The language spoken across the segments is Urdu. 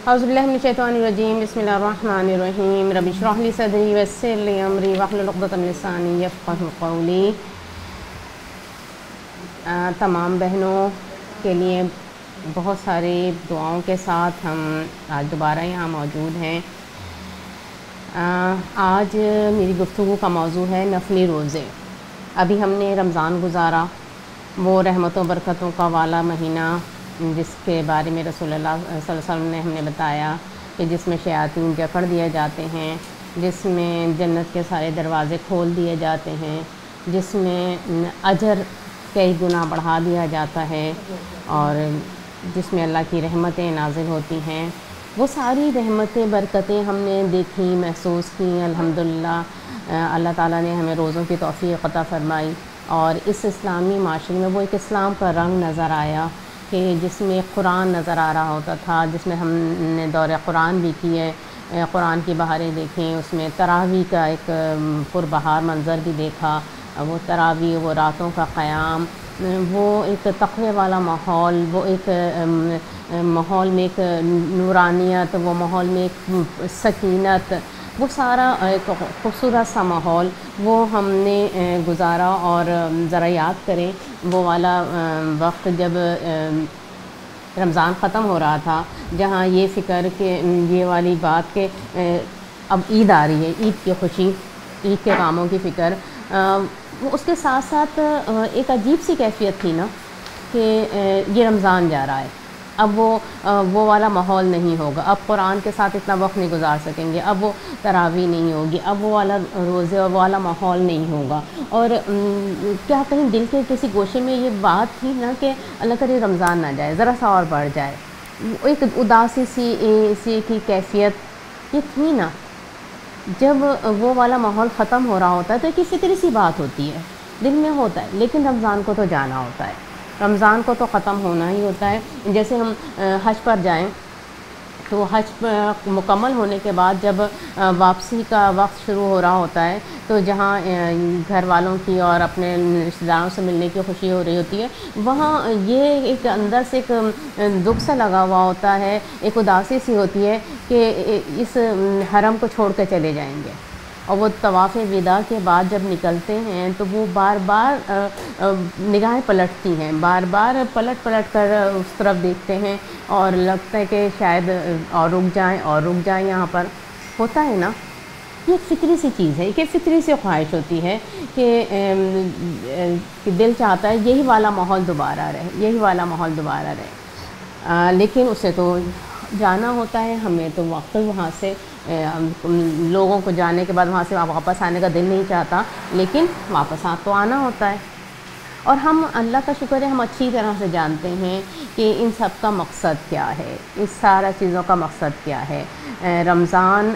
اعوذ باللہ من الشیطان الرجیم بسم اللہ الرحمن الرحیم رب اشرح لی صدری ویسر لی امری واحلل عقدۃ من لسانی یفقہوا قولی۔ تمام بہنوں کے لیے بہت ساری دعاؤں کے ساتھ ہم آج دوبارہ یہاں موجود ہیں۔ آج میری گفتگو کا موضوع ہے نفلی روزے۔ ابھی ہم نے رمضان گزارا، وہ رحمتوں برکتوں کا والا مہینہ جس کے بارے میں رسول اللہ صلی اللہ علیہ وسلم نے ہم نے بتایا کہ جس میں شیاطین جکڑ دیے جاتے ہیں، جس میں جنت کے سارے دروازے کھول دیے جاتے ہیں، جس میں اجر کئی گنا بڑھا دیا جاتا ہے اور جس میں اللہ کی رحمتیں نازل ہوتی ہیں۔ وہ ساری رحمتیں برکتیں ہم نے دیکھی، محسوس کی۔ الحمدللہ اللہ تعالیٰ نے ہمیں روزوں کی توفیق عطا فرمائی اور اس اسلامی معاشرے میں وہ ایک اسلام کا رنگ نظر آیا کہ جس میں قرآن نظر آ رہا ہوتا تھا، جس میں ہم نے دور قرآن بھی کی ہے، قرآن کی بہاریں دیکھیں، اس میں تراویح کا ایک پربہار منظر بھی دیکھا۔ وہ تراویح، وہ راتوں کا قیام، وہ ایک تقوی والا ماحول، وہ ایک ماحول میں ایک نورانیت، وہ ماحول میں ایک سکینت، وہ سارا ایک خوبصورت سا ماحول وہ ہم نے گزارا۔ اور ذرا یاد کریں وہ والا وقت جب رمضان ختم ہو رہا تھا، جہاں یہ فکر کہ یہ والی بات کہ اب عید آ رہی ہے، عید کی خوشی، عید کے کاموں کی فکر، اس کے ساتھ ساتھ ایک عجیب سی کیفیت تھی نا کہ یہ رمضان جا رہا ہے، اب وہ والا ماحول نہیں ہوگا، اب قرآن کے ساتھ اتنا وقت نہیں گزار سکیں گے، اب وہ تراویح نہیں ہوگی، اب وہ والا روزے اور وہ والا ماحول نہیں ہوگا۔ اور کیا کہیں دل کے کسی گوشے میں یہ بات تھی نا کہ اللہ کرے رمضان نہ جائے، ذرا سا اور بڑھ جائے، ایک اداسی سی کی کیفیت یہ تھی نا۔ جب وہ والا ماحول ختم ہو رہا ہوتا ہے تو ایک فطری سی بات ہوتی ہے، دل میں ہوتا ہے، لیکن رمضان کو تو جانا ہوتا ہے، رمضان کو تو ختم ہونا ہی ہوتا ہے۔ جیسے ہم حج پر جائیں تو حج مکمل ہونے کے بعد جب واپسی کا وقت شروع ہو رہا ہوتا ہے تو جہاں گھر والوں کی اور اپنے رشتہ داروں سے ملنے کی خوشی ہو رہی ہوتی ہے، وہاں یہ ایک اندر سے ایک دکھ سا لگا ہوا ہوتا ہے، ایک اداسی سی ہوتی ہے کہ اس حرم کو چھوڑ کے چلے جائیں گے۔ اور وہ طواف وداع کے بعد جب نکلتے ہیں تو وہ بار بار نگاہیں پلٹتی ہیں، بار بار پلٹ کر اس طرف دیکھتے ہیں اور لگتا ہے کہ شاید اور رک جائیں یہاں پر۔ ہوتا ہے نا، یہ ایک فطری سی چیز ہے، ایک فطری سی خواہش ہوتی ہے کہ دل چاہتا ہے یہی والا ماحول دوبارہ رہے، لیکن اسے تو جانا ہوتا ہے، ہمیں تو وقت وہاں سے لوگوں کو جانے کے بعد وہاں سے واپس آنے کا دل نہیں چاہتا، لیکن واپس تو آنا ہوتا ہے۔ اور ہم اللہ کا شکر ہے ہم اچھی طرح سے جانتے ہیں کہ ان سب کا مقصد کیا ہے، اس سارا چیزوں کا مقصد کیا ہے۔ رمضان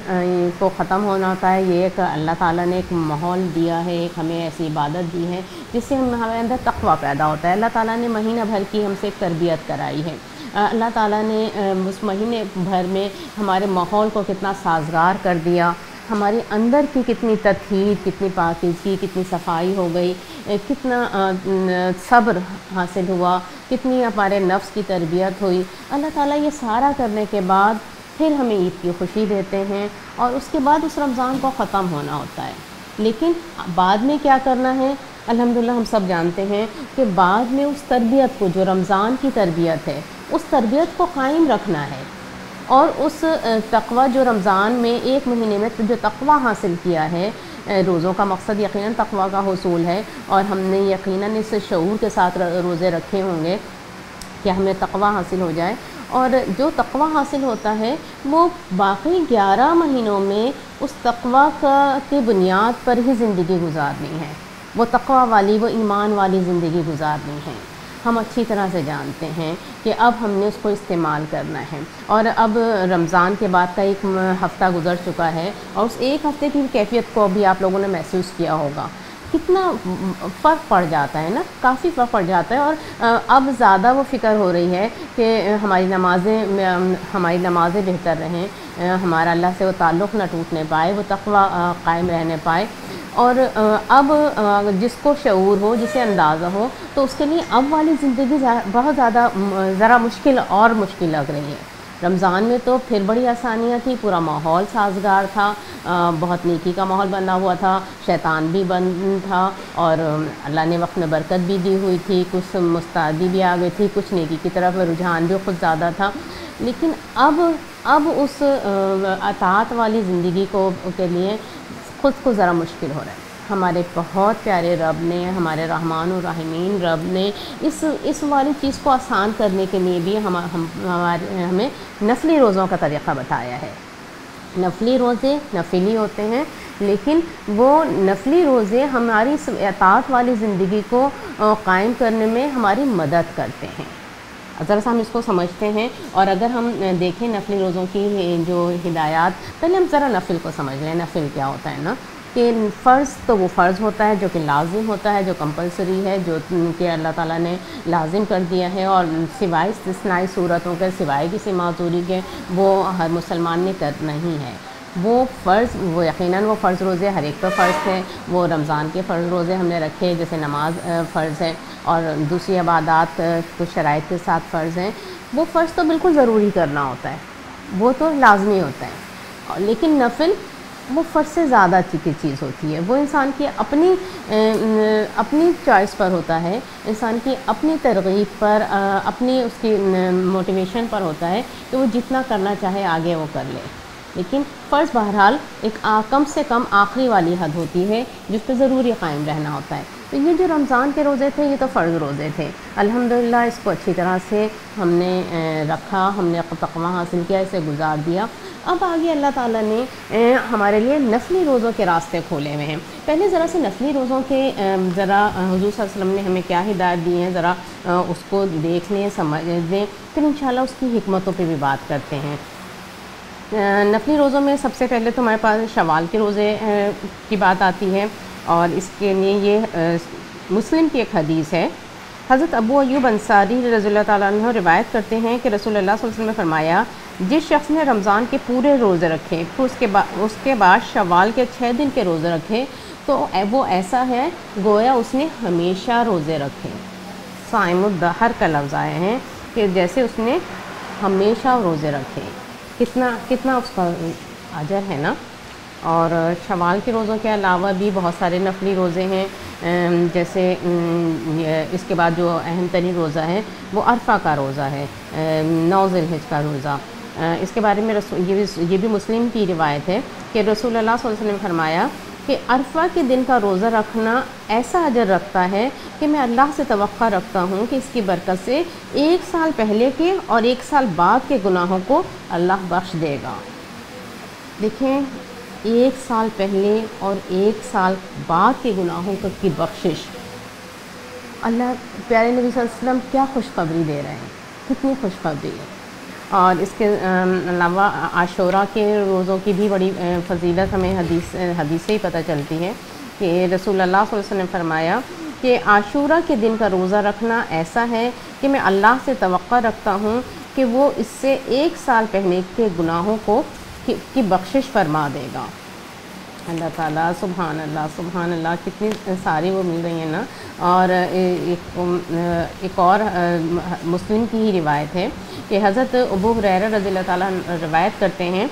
کو ختم ہونا ہوتا ہے، یہ ایک اللہ تعالیٰ نے ایک ماحول دیا ہے، ایک ہمیں ایسی عبادت دی ہے جس سے ہمارے اندر تقویٰ پیدا ہوتا ہے۔ اللہ تعالیٰ نے مہینہ بھر کی ہم سے ایک تربیت کرائی ہے، اللہ تعالیٰ نے اس مہینے بھر میں ہمارے ماحول کو کتنا سازگار کر دیا، ہمارے اندر کی کتنی تطہیر، کتنی پاکیزگی، کتنی صفائی ہو گئی، کتنا صبر حاصل ہوا، کتنی ہمارے نفس کی تربیت ہوئی۔ اللہ تعالیٰ یہ سارا کرنے کے بعد پھر ہمیں عید کی خوشی دیتے ہیں اور اس کے بعد اس رمضان کو ختم ہونا ہوتا ہے۔ لیکن بعد میں کیا کرنا ہے؟ الحمدللہ ہم سب جانتے ہیں کہ بعد میں اس تربیت کو، جو رمضان کی تربیت ہے، اس تربیت کو قائم رکھنا ہے اور اس تقویٰ جو رمضان میں ایک مہینے میں جو تقویٰ حاصل کیا ہے، روزوں کا مقصد یقیناً تقویٰ کا حصول ہے اور ہم نے یقیناً اس شعور کے ساتھ روزے رکھے ہوں گے کہ ہمیں تقویٰ حاصل ہو جائے، اور جو تقویٰ حاصل ہوتا ہے وہ باقی 11 مہینوں میں اس تقویٰ کی بنیاد پر ہی زندگی گزارنی ہے، وہ تقویٰ والی، وہ ایمان والی زندگی گزارنی ہے۔ ہم اچھی طرح سے جانتے ہیں کہ اب ہم نے اس کو استعمال کرنا ہے، اور اب رمضان کے بعد کا ایک ہفتہ گزر چکا ہے اور اس ایک ہفتے کی کیفیت کو بھی آپ لوگوں نے محسوس کیا ہوگا، کتنا فرق پڑ جاتا ہے نا، کافی فرق پڑ جاتا ہے۔ اور اب زیادہ وہ فکر ہو رہی ہے کہ ہماری نمازیں بہتر رہیں، ہمارا اللہ سے وہ تعلق نہ ٹوٹنے پائے، وہ تقویٰ قائم رہنے پائے۔ اور اب جس کو شعور ہو، جسے اندازہ ہو، تو اس کے لیے اب والی زندگی بہت زیادہ ذرا مشکل لگ رہی ہے۔ رمضان میں تو پھر بڑی آسانیاں تھیں، پورا ماحول سازگار تھا، بہت نیکی کا ماحول بنا ہوا تھا، شیطان بھی بند تھا، اور اللہ نے وقت میں برکت بھی دی ہوئی تھی، کچھ مستعدی بھی آ گئی تھی، کچھ نیکی کی طرف رجحان بھی خود زیادہ تھا۔ لیکن اب اس اطاعت والی زندگی کے لیے خود کو ذرا مشکل ہو رہا ہے۔ ہمارے بہت پیارے رب نے، ہمارے رحمان الرحیمین رب نے اس والی چیز کو آسان کرنے کے لیے بھی ہمیں نفلی روزوں کا طریقہ بتایا ہے۔ نفلی روزے نفلی ہوتے ہیں، لیکن وہ نفلی روزے ہماری اس اطاعت والی زندگی کو قائم کرنے میں ہماری مدد کرتے ہیں۔ ذرا سا ہم اس کو سمجھتے ہیں، اور اگر ہم دیکھیں نفلی روزوں کی جو ہدایات، پہلے ہم ذرا نفل کو سمجھ لیں۔ نفل کیا ہوتا ہے نا، کہ فرض تو وہ فرض ہوتا ہے جو کہ لازم ہوتا ہے، جو کمپلسری ہے، جو کہ اللہ تعالیٰ نے لازم کر دیا ہے، اور سوائے استثنائی صورتوں کے، سوائے کسی معذوری کے، وہ ہر مسلمان نے کرنا ہی ہے۔ وہ فرض، وہ یقیناً وہ فرض روزے ہر ایک پر فرض تھے۔ وہ رمضان کے فرض روزے ہم نے رکھے، جیسے نماز فرض ہے، اور دوسری عبادات کچھ شرائط کے ساتھ فرض ہیں۔ وہ فرض تو بالکل ضروری کرنا ہوتا ہے، وہ تو لازمی ہوتا ہے، لیکن نفل وہ فرض سے زیادہ کی چیز ہوتی ہے۔ وہ انسان کی اپنی چوائس پر ہوتا ہے، انسان کی اپنی ترغیب پر، اپنی اس کی موٹیویشن پر ہوتا ہے کہ وہ جتنا کرنا چاہے آگے وہ کر لے۔ لیکن فرض بہرحال ایک کم سے کم آخری والی حد ہوتی ہے جس پہ ضروری قائم رہنا ہوتا ہے۔ تو یہ جو رمضان کے روزے تھے، یہ تو فرض روزے تھے۔ الحمدللہ اس کو اچھی طرح سے ہم نے رکھا، ہم نے تقویٰ حاصل کیا، اسے گزار دیا۔ اب آگے اللہ تعالیٰ نے ہمارے لیے نفلی روزوں کے راستے کھولے ہوئے ہیں۔ پہلے ذرا سے نفلی روزوں کے ذرا حضور صلی اللہ علیہ وسلم نے ہمیں کیا ہدایت دی ہیں، ذرا اس کو دیکھ لیں، سمجھ لیں، پھر انشاءاللہ اس کی حکمتوں پہ بھی بات کرتے ہیں۔ نفلی روزوں میں سب سے پہلے تو ہمارے پاس شوال کے روزے کی بات آتی ہے، اور اس کے لیے یہ مسلم کی ایک حدیث ہے۔ حضرت ابو ایوب انصاری رضی اللہ تعالیٰ عنہ روایت کرتے ہیں کہ رسول اللہ صلی اللہ علیہ وسلم نے فرمایا، جس شخص نے رمضان کے پورے روزے رکھے، پھر اس کے بعد شوال کے 6 دن کے روزے رکھے، تو وہ ایسا ہے گویا اس نے ہمیشہ روزے رکھے۔ صائم الدہر کا لفظ آئے ہیں کہ جیسے اس نے ہمیشہ روزے رکھے۔ کتنا اس کا اجر ہے نا۔ اور شوال کے روزوں کے علاوہ بھی بہت سارے نفلی روزے ہیں، جیسے اس کے بعد جو اہم ترین روزہ ہے وہ عرفہ کا روزہ ہے، 9 ذی الحجہ کا روزہ۔ اس کے بارے میں یہ بھی مسلم کی روایت ہے کہ رسول اللہ صلی اللہ علیہ وسلم نے فرمایا کہ عرفہ کے دن کا روزہ رکھنا ایسا اجر رکھتا ہے کہ میں اللہ سے توقع رکھتا ہوں کہ اس کی برکت سے 1 سال پہلے کے اور 1 سال بعد کے گناہوں کو اللہ بخش دے گا۔ دیکھیں، 1 سال پہلے اور 1 سال بعد کے گناہوں کی بخشش، اللہ پیارے نبی صلی اللہ علیہ وسلم کیا خوشخبری دے رہے ہیں، کتنی خوشخبری ہے۔ اور اس کے علاوہ عاشوراء کے روزوں کی بھی بڑی فضیلت ہمیں حدیث سے ہی پتہ چلتی ہے کہ رسول اللہ صلی اللہ علیہ وسلم نے فرمایا کہ عاشوراء کے دن کا روزہ رکھنا ایسا ہے کہ میں اللہ سے توقع رکھتا ہوں کہ وہ اس سے 1 سال پہلے کے گناہوں کی بخشش فرما دے گا۔ اللہ تعالیٰ، سبحان اللہ، کتنی ساری وہ مل رہی ہیں نا۔ اور ایک اور مسلم کی ہی روایت ہے کہ حضرت ابو ہریرہ رضی اللہ تعالیٰ روایت کرتے ہیں،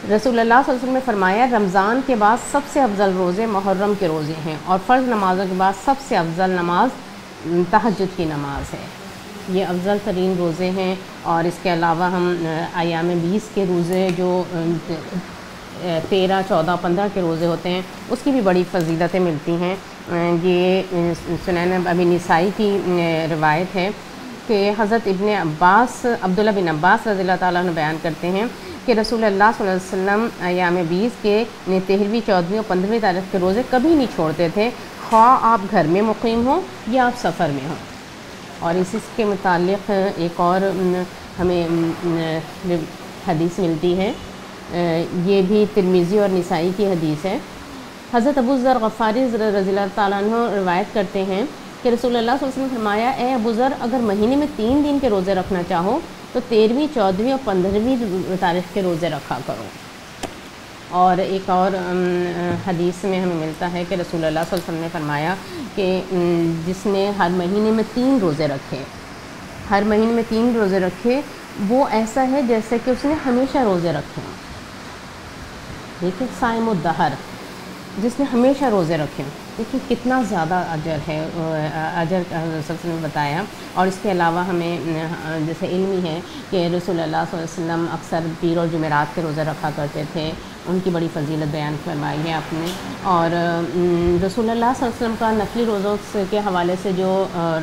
رسول اللہ صلی اللہ علیہ وسلم نے فرمایا، رمضان کے بعد سب سے افضل روزے محرم کے روزے ہیں، اور فرض نمازوں کے بعد سب سے افضل نماز تہجد کی نماز ہے۔ یہ افضل ترین روزے ہیں۔ اور اس کے علاوہ ہم ایام 20 کے روزے جو 13، 14، 15 کے روزے ہوتے ہیں، اس کی بھی بڑی فضیلتیں ملتی ہیں۔ یہ سنن ابی نسائی کی روایت ہے کہ حضرت عبداللہ بن عباس رضی اللہ تعالیٰ عنہ بیان کرتے ہیں کہ رسول اللہ صلی اللہ علیہ وسلم ایام 20 کے 13ویں، 14ویں اور 15ویں تاریخ کے روزے کبھی نہیں چھوڑتے تھے، خواہ آپ گھر میں مقیم ہوں یا آپ سفر میں ہوں۔ اور اس کے متعلق ایک اور ہمیں حدیث ملتی ہے، یہ بھی ترمذی اور نسائی کی حدیث ہے۔ حضرت ابو ذر غفاری رضی اللہ تعالیٰ عنہ روایت کرتے ہیں کہ رسول اللہ صلی اللہ علیہ وسلم نے فرمایا، اے ابو ذر، اگر مہینے میں 3 دن کے روزے رکھنا چاہو تو 13ویں، 14ویں اور 15ویں تاریخ کے روزے رکھا کرو۔ اور ایک اور حدیث میں ہمیں ملتا ہے کہ رسول اللہ صلی اللہ علیہ وسلم نے فرمایا کہ جس نے ہر مہینے میں 3 روزے رکھے، ہر مہینے میں 3 روزے رکھے، وہ ایسا ہے جیسے کہ اس نے ہمیشہ روزے رکھے ہیں. دیکھیں صائم الدہر، جس نے ہمیشہ روزے رکھے، دیکھیں کتنا زیادہ اجر ہے، اجر سب نے بتایا. اور اس کے علاوہ ہمیں جیسے علم ہی ہے کہ رسول اللہ صلی اللہ علیہ وسلم اکثر پیر اور جمعرات کے روزے رکھا کرتے تھے، ان کی بڑی فضیلت بیان فرمائی ہے آپ نے. اور رسول اللہ صلی اللہ علیہ وسلم کا نفلی روزوں کے حوالے سے جو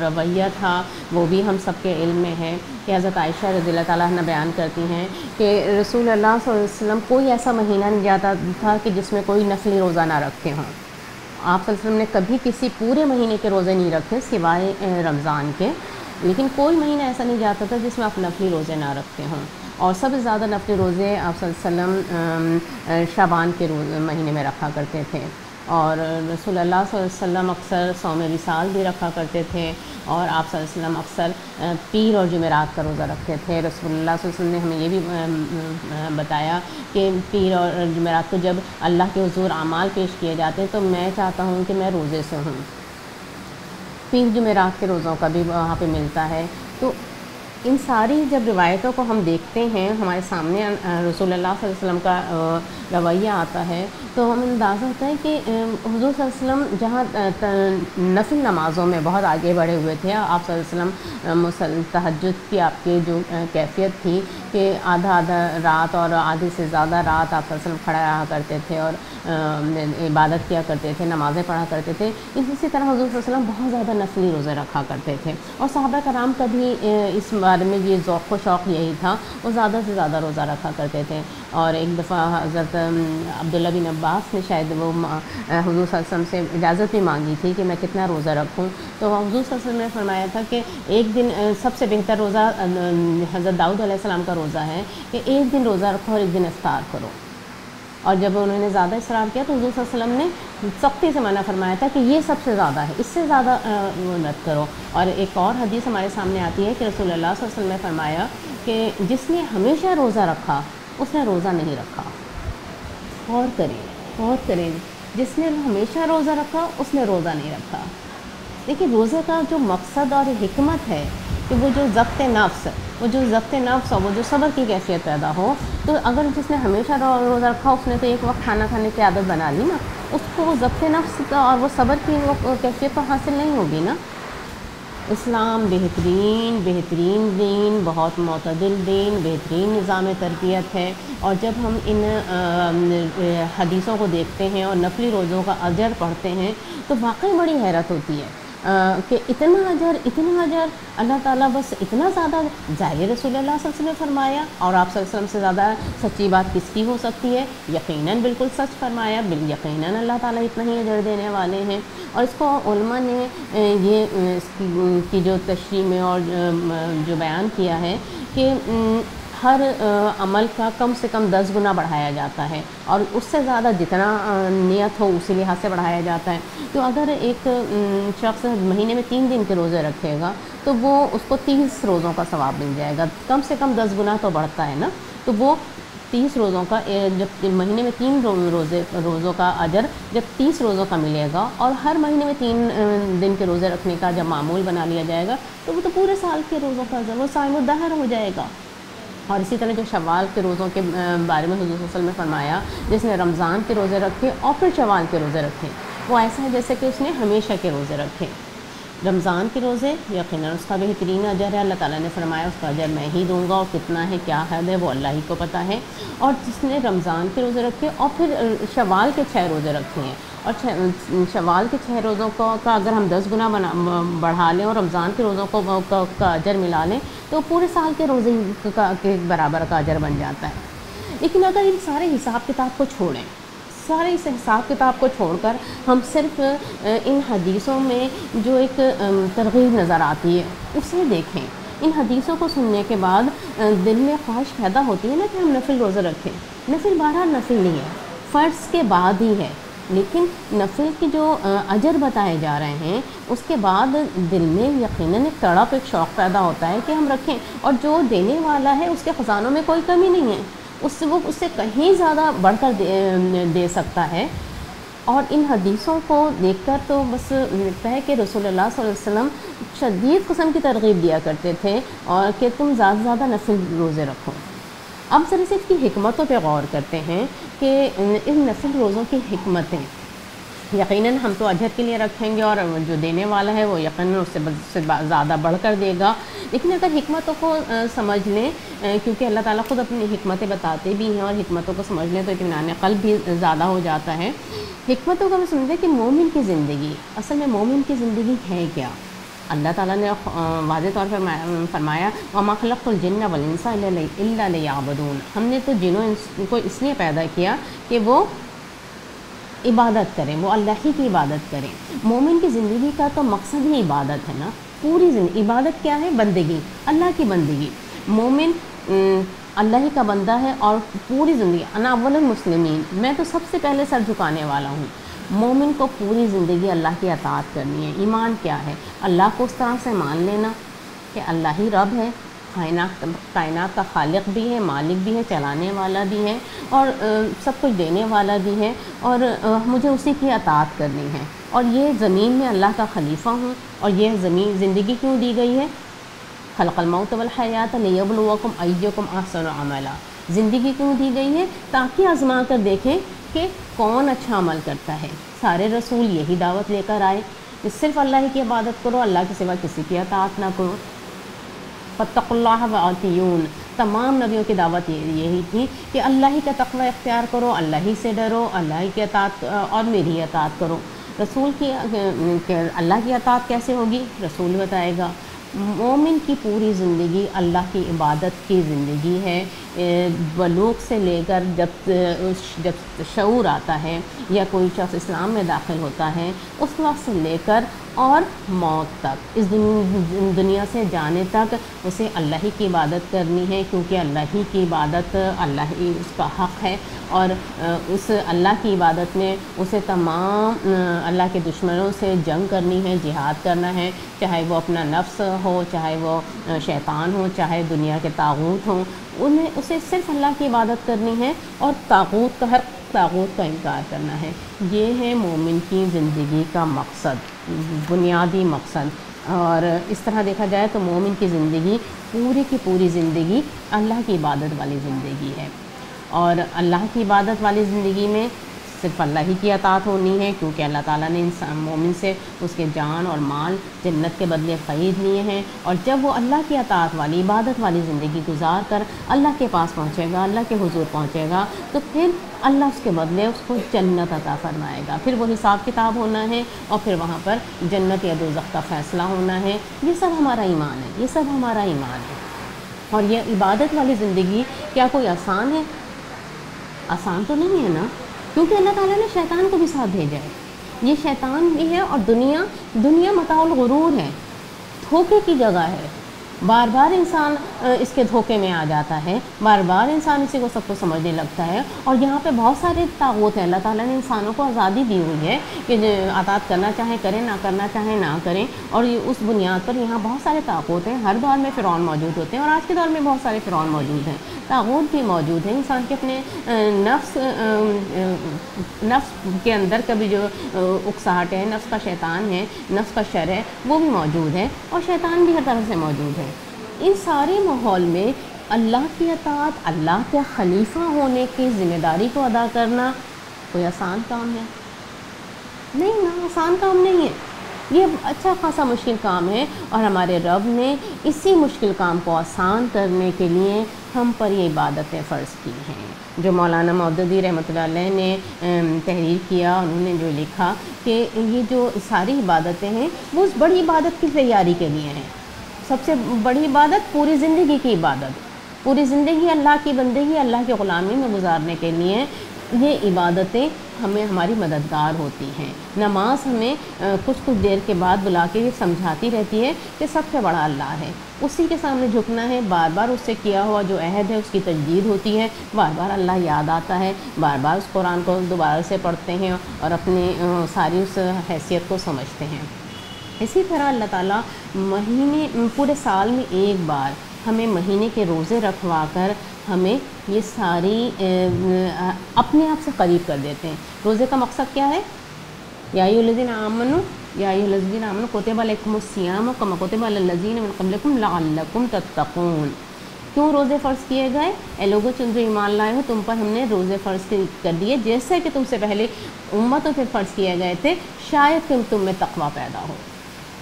رویہ تھا وہ بھی ہم سب کے علم میں ہے کہ حضرت عائشہ رضی اللہ تعالیٰ عنہ بیان کرتی ہیں کہ رسول اللہ صلی اللہ علیہ وسلم کوئی ایسا مہینہ نہیں جاتا تھا کہ جس میں کوئی نفلی روزہ نہ رکھے ہوں. آپ صلی اللہ علیہ وسلم نے کبھی کسی پورے مہینے کے روزے نہیں رکھے سوائے رمضان کے، لیکن کوئی مہینہ ایسا نہیں جاتا تھا جس میں آپ نفلی روزے نہ رکھتے ہوں. اور سب سے زیادہ نفلی روزے آپ صلی اللہ علیہ وسلم شعبان کے مہینے میں رکھا کرتے تھے. اور رسول اللہ صلی اللہ علیہ وسلم اکثر صوم وصال بھی رکھا کرتے تھے، اور آپ صلی اللہ علیہ وسلم اکثر پیر اور جمعرات کا روزہ رکھتے تھے. رسول اللہ صلی اللہ علیہ وسلم نے ہمیں یہ بھی بتایا کہ پیر اور جمعرات کو جب اللہ کے حضور اعمال پیش کیے جاتے ہیں تو میں چاہتا ہوں کہ میں روزے سے ہوں. پیر جمعرات کے روزوں کا بھی وہاں پہ ملتا ہے. تو ان ساری جب روایتوں کو ہم دیکھتے ہیں، ہمارے سامنے رسول اللہ صلی اللہ علیہ وسلم کا رویہ آتا ہے، تو ہمیں اندازہ ہوتا ہے کہ حضور صلی اللہ علیہ وسلم جہاں نفل نمازوں میں بہت آگے بڑھے ہوئے تھے. آپ صلی اللہ علیہ وسلم تہجد کی آپ کی جو کیفیت تھی کہ آدھا رات اور آدھی سے زیادہ رات آپ صلی اللہ علیہ وسلم کھڑا رہا کرتے تھے اور عبادت کیا کرتے تھے، نمازیں پڑھا کرتے تھے. اسی طرح حضور صلی اللہ علیہ وسلم بہت زیادہ نفلی روزے رکھا کرتے تھے، اور صحابہ کرام کا بھی اس بارے میں یہ ذوق و شوق یہی تھا، وہ زیادہ سے زیادہ روزہ رکھا کرتے تھے. اور ایک دفعہ حضرت عبداللہ بن عباس نے شاید وہ حضور صلی اللہ علیہ وسلم سے اجازت بھی مانگی تھی کہ میں کتنا روزہ رکھوں، تو حضور صلی اللہ علیہ وسلم نے فرمایا تھا کہ ایک دن سب سے بہتر روزہ حضرت داؤد علیہ السلام کا روزہ ہے کہ ایک دن روزہ رکھو اور ایک دن افطار کرو. اور جب انہوں نے زیادہ اصرار کیا تو حضور صلی اللہ علیہ وسلم نے سختی سے منع فرمایا تھا کہ یہ سب سے زیادہ ہے، اس سے زیادہ مت کرو. اور ایک اور حدیث ہمارے سامنے آتی ہے کہ رسول اللہ صلی اللہ علیہ وسلم نے فرمایا کہ جس نے ہمیشہ روزہ رکھا اس نے روزہ نہیں رکھا. غور کریں، جس نے ہمیشہ روزہ رکھا اس نے روزہ نہیں رکھا. دیکھیں روزے کا جو مقصد اور حکمت ہے کہ وہ جو ضبط نفس اور وہ جو صبر کی کیفیت پیدا ہو. تو اگر جس نے ہمیشہ روزہ رکھا اس نے تو ایک وقت کھانا کھانے کی عادت بنا لی نا، اس کو وہ ضبط نفس اور وہ صبر کی کیفیت تو حاصل نہیں ہوگی نا. اسلام بہترین دین، بہت معتدل دین، بہترین نظام تربیت ہے. اور جب ہم ان حدیثوں کو دیکھتے ہیں اور نفلی روزوں کا اجر پڑھتے ہیں تو واقعی بڑی حیرت ہوتی ہے کہ اتنا اجر اللہ تعالیٰ بس اتنا زیادہ. ظاہر رسول اللہ صلی اللہ علیہ وسلم نے فرمایا، اور آپ صلی اللہ علیہ وسلم سے زیادہ سچی بات کس کی ہو سکتی ہے؟ یقیناً بالکل سچ فرمایا، یقیناً اللہ تعالیٰ اتنا ہی اجر دینے والے ہیں. اور اس کو علماء نے یہ اس کی جو تشریح میں اور جو بیان کیا ہے کہ ہر عمل کا کم سے کم 10 گنا بڑھایا جاتا ہے، اور اس سے زیادہ جتنا نیت ہو اسی لحاظ سے بڑھایا جاتا ہے. تو اگر ایک شخص مہینے میں 3 دن کے روزے رکھے گا تو وہ اس کو 30 روزوں کا ثواب مل جائے گا. کم سے کم 10 گنا تو بڑھتا ہے نا. تو وہ 30 روزوں کا جب مہینے میں 3 روزوں کا اجر جب 30 روزوں کا ملے گا، اور ہر مہینے میں 3 دن کے روزے رکھنے کا جب معمول بنا لیا جائے گا تو وہ تو پورے سال کے روزوں کا اجر وہ صائم الدہر ہو جائے گا. اور اسی طرح جو شوال کے روزوں کے بارے میں حضور صلی اللہ علیہ وسلم نے فرمایا، جس نے رمضان کے روزے رکھے اور پھر شوال کے روزے رکھے، وہ ایسا ہے جیسے کہ اس نے ہمیشہ کے روزے رکھے. رمضان کے روزے یقیناً اس کا بہترین اجر ہے. اللہ تعالیٰ نے فرمایا اس کا اجر میں ہی دوں گا، اور کتنا ہے کیا حد ہے وہ اللہ ہی کو پتہ ہے. اور جس نے رمضان کے روزے رکھے اور پھر شوال کے 6 روزے رکھے ہیں، اور شوال کے 6 روزوں کا اگر ہم 10 گنا بڑھا لیں اور رمضان کے روزوں کا اجر ملا لیں تو پورے سال کے روزے کے برابر کا اجر بن جاتا ہے. لیکن اگر ان سارے حساب کتاب کو چھوڑیں، سارے اس حساب کتاب کو چھوڑ کر ہم صرف ان حدیثوں میں جو ایک ترغیب نظر آتی ہے اسے دیکھیں، ان حدیثوں کو سننے کے بعد دل میں خواہش پیدا ہوتی ہے نا کہ ہم نفل روزہ رکھیں. نفل بہرحال نفل نہیں ہے، فرض کے بعد ہی ہے، لیکن نفل کی جو اجر بتائے جا رہے ہیں اس کے بعد دل میں یقیناً ایک تڑپ، ایک شوق پیدا ہوتا ہے کہ ہم رکھیں. اور جو دینے والا ہے اس کے خزانوں میں کوئی کمی نہیں ہے، وہ اس سے کہیں زیادہ بڑھ کر دے سکتا ہے. اور ان حدیثوں کو دیکھ کر تو بس لگتا ہے کہ رسول اللہ صلی اللہ علیہ وسلم شدید قسم کی ترغیب دیا کرتے تھے اور کہ تم زیادہ سے زیادہ نفل روزے رکھو۔ اب ذرا سے اس کی حکمتوں پہ غور کرتے ہیں کہ ان نفل روزوں کی حکمتیں، یقیناً ہم تو اجر کے لیے رکھیں گے اور جو دینے والا ہے وہ یقیناً اس سے زیادہ بڑھ کر دے گا، لیکن اگر حکمتوں کو سمجھ لیں، کیونکہ اللہ تعالیٰ خود اپنی حکمتیں بتاتے بھی ہیں اور حکمتوں کو سمجھ لیں تو اطمینان قلب بھی زیادہ ہو جاتا ہے۔ حکمتوں کو ہمیں سمجھیں کہ مومن کی زندگی، اصل میں مومن کی زندگی ہے کیا؟ اللہ تعالیٰ نے واضح طور پر فرمایا وَمَا خَلَقْتُ الْجِنَّ وَالْإِنسَ إِلَّا لِيَعْبُدُونَ، ہم نے تو جنوں انس کو اس لیے پیدا کیا کہ وہ عبادت کریں، وہ اللہ ہی کی عبادت کریں۔ مومن کی زندگی کا تو مقصد ہی عبادت ہے نا، پوری زندگی عبادت کیا ہے؟ بندگی، اللہ کی بندگی۔ مومن اللہ ہی کا بندہ ہے اور پوری زندگی انا اول المسلمین، میں تو سب سے پہلے سر جھکانے والا ہوں۔ مومن کو پوری زندگی اللہ کی اطاعت کرنی ہے۔ ایمان کیا ہے؟ اللہ کو اس طرح سے مان لینا کہ اللہ ہی رب ہے، کائنات کا خالق بھی ہے، مالک بھی ہے، چلانے والا بھی ہے اور سب کچھ دینے والا بھی ہے، اور مجھے اسی کی اطاعت کرنی ہے۔ اور یہ زمین میں اللہ کا خلیفہ ہوں، اور یہ زمین زندگی کیوں دی گئی ہے؟ خلق الموت والحیات لیبلوکم ایکم احسن عملا، زندگی کیوں دی گئی ہے؟ تاکہ آزما کر دیکھیں کہ کون اچھا عمل کرتا ہے۔ سارے رسول یہی دعوت لے کر آئے کہ صرف اللہ ہی کی عبادت کرو، اللہ کے سوا کسی کی اطاعت نہ کرو۔ فاتقوا اللہ وأطیعون، تمام نبیوں کی دعوت یہی تھی کہ اللہ ہی کا تقوی اختیار کرو، اللہ ہی سے ڈرو، اللہ ہی کی اطاعت اور میری اطاعت کرو۔ رسول کی اللہ کی اطاعت کیسے ہوگی؟ رسول بتائے گا۔ مومن کی پوری زندگی اللہ کی عبادت کی زندگی ہے، بلوغ سے لے کر جب شعور آتا ہے یا کوئی شخص اسلام میں داخل ہوتا ہے اس وقت سے لے کر اور موت تک، اس دنیا سے جانے تک اسے اللہ ہی کی عبادت کرنی ہے، کیونکہ اللہ ہی کی عبادت اللہ ہی اس کا حق ہے، اور اس اللہ کی عبادت میں اسے تمام اللہ کے دشمنوں سے جنگ کرنی ہے، جہاد کرنا ہے، چاہے وہ اپنا نفس ہو، چاہے وہ شیطان ہو، چاہے دنیا کے طاغوت ہوں، اسے صرف اللہ کی عبادت کرنی ہے اور ہر طاغوت کا انکار کرنا ہے۔ یہ ہے مومن کی زندگی کا مقصد، بنیادی مقصد۔ اور اس طرح دیکھا جائے تو مومن کی زندگی پوری کی پوری زندگی اللہ کی عبادت والی زندگی ہے، اور اللہ کی عبادت والی زندگی میں صرف اللہ ہی کی اطاعت ہونی ہے، کیونکہ اللہ تعالیٰ نے انسان مومن سے اس کے جان اور مال جنت کے بدلے خرید لیے ہیں، اور جب وہ اللہ کی اطاعت والی عبادت والی زندگی گزار کر اللہ کے پاس پہنچے گا، اللہ کے حضور پہنچے گا، تو پھر اللہ اس کے بدلے اس کو جنت عطا فرمائے گا۔ پھر وہ حساب کتاب ہونا ہے اور پھر وہاں پر جنت یا دوزخ کا فیصلہ ہونا ہے۔ یہ سب ہمارا ایمان ہے، یہ سب ہمارا ایمان ہے۔ اور یہ عبادت والی زندگی کیا کوئی آسان ہے؟ آسان تو نہیں ہے نا، کیونکہ اللہ تعالیٰ نے شیطان کو بھی ساتھ بھیجا ہے۔ یہ شیطان بھی ہے اور دنیا متاع الغرور ہے، دھوکے کی جگہ ہے۔ بار بار انسان اس کے دھوکے میں آ جاتا ہے، بار بار انسان اسی کو سب کو سمجھنے لگتا ہے، اور یہاں پہ بہت سارے طاغوت ہیں۔ اللہ تعالیٰ نے انسانوں کو آزادی دی ہوئی ہے کہ اطاعت کرنا چاہیں کریں، نہ کرنا چاہیں نہ کریں، اور اس بنیاد پر یہاں بہت سارے طاغوت ہیں۔ ہر دور میں فرعون موجود ہوتے ہیں اور آج کے دور میں بہت سارے فرعون موجود ہیں، طاغوت بھی موجود ہیں۔ انسان کے اپنے نفس کے اندر کا بھی جو اکساہٹ ہے، نفس کا شیطان ہے، نفس کا شر ہے، وہ بھی موجود ہے، اور شیطان بھی ہر طرح سے موجود ہے۔ ان سارے ماحول میں اللہ کی اطاعت، اللہ کے خلیفہ ہونے کی ذمہ داری کو ادا کرنا کوئی آسان کام ہے؟ نہیں نا، آسان کام نہیں ہے، یہ اچھا خاصا مشکل کام ہے، اور ہمارے رب نے اسی مشکل کام کو آسان کرنے کے لیے ہم پر یہ عبادتیں فرض کی ہیں۔ جو مولانا مودودی رحمۃ اللہ علیہ نے تحریر کیا، انہوں نے جو لکھا کہ یہ جو ساری عبادتیں ہیں وہ اس بڑی عبادت کی تیاری کے لیے ہیں۔ سب سے بڑی عبادت پوری زندگی کی عبادت، پوری زندگی اللہ کی بندگی، اللہ کی غلامی میں گزارنے کے لیے یہ عبادتیں ہمیں ہماری مددگار ہوتی ہیں۔ نماز ہمیں کچھ دیر کے بعد بلا کے یہ سمجھاتی رہتی ہے کہ سب سے بڑا اللہ ہے، اسی کے سامنے جھکنا ہے، بار بار اس سے کیا ہوا جو عہد ہے اس کی تجدید ہوتی ہے، بار بار اللہ یاد آتا ہے، بار بار اس قرآن کو دوبارہ سے پڑھتے ہیں اور اپنی ساری اس حیثیت کو سمجھتے ہیں۔ اسی طرح اللہ تعالیٰ پورے سال میں ایک بار ہمیں مہینے کے روزے رکھوا کر ہمیں یہ ساری اپنے آپ سے قریب کر دیتے ہیں۔ روزے کا مقصد کیا ہے؟ یا ایھا الذین آمنوا کتب علیکم الصیام کما کتب علی الذین من قبلکم لعلکم تتقون۔ کیوں روزے فرض کیے گئے؟ اے لوگوں جو ایمان لائے ہو، تم پر ہم نے روزے فرض کر دیے جیسے کہ تم سے پہلے امتوں پہ فرض کیے گئے تھے، شاید کہ تم میں تقوی پیدا ہو۔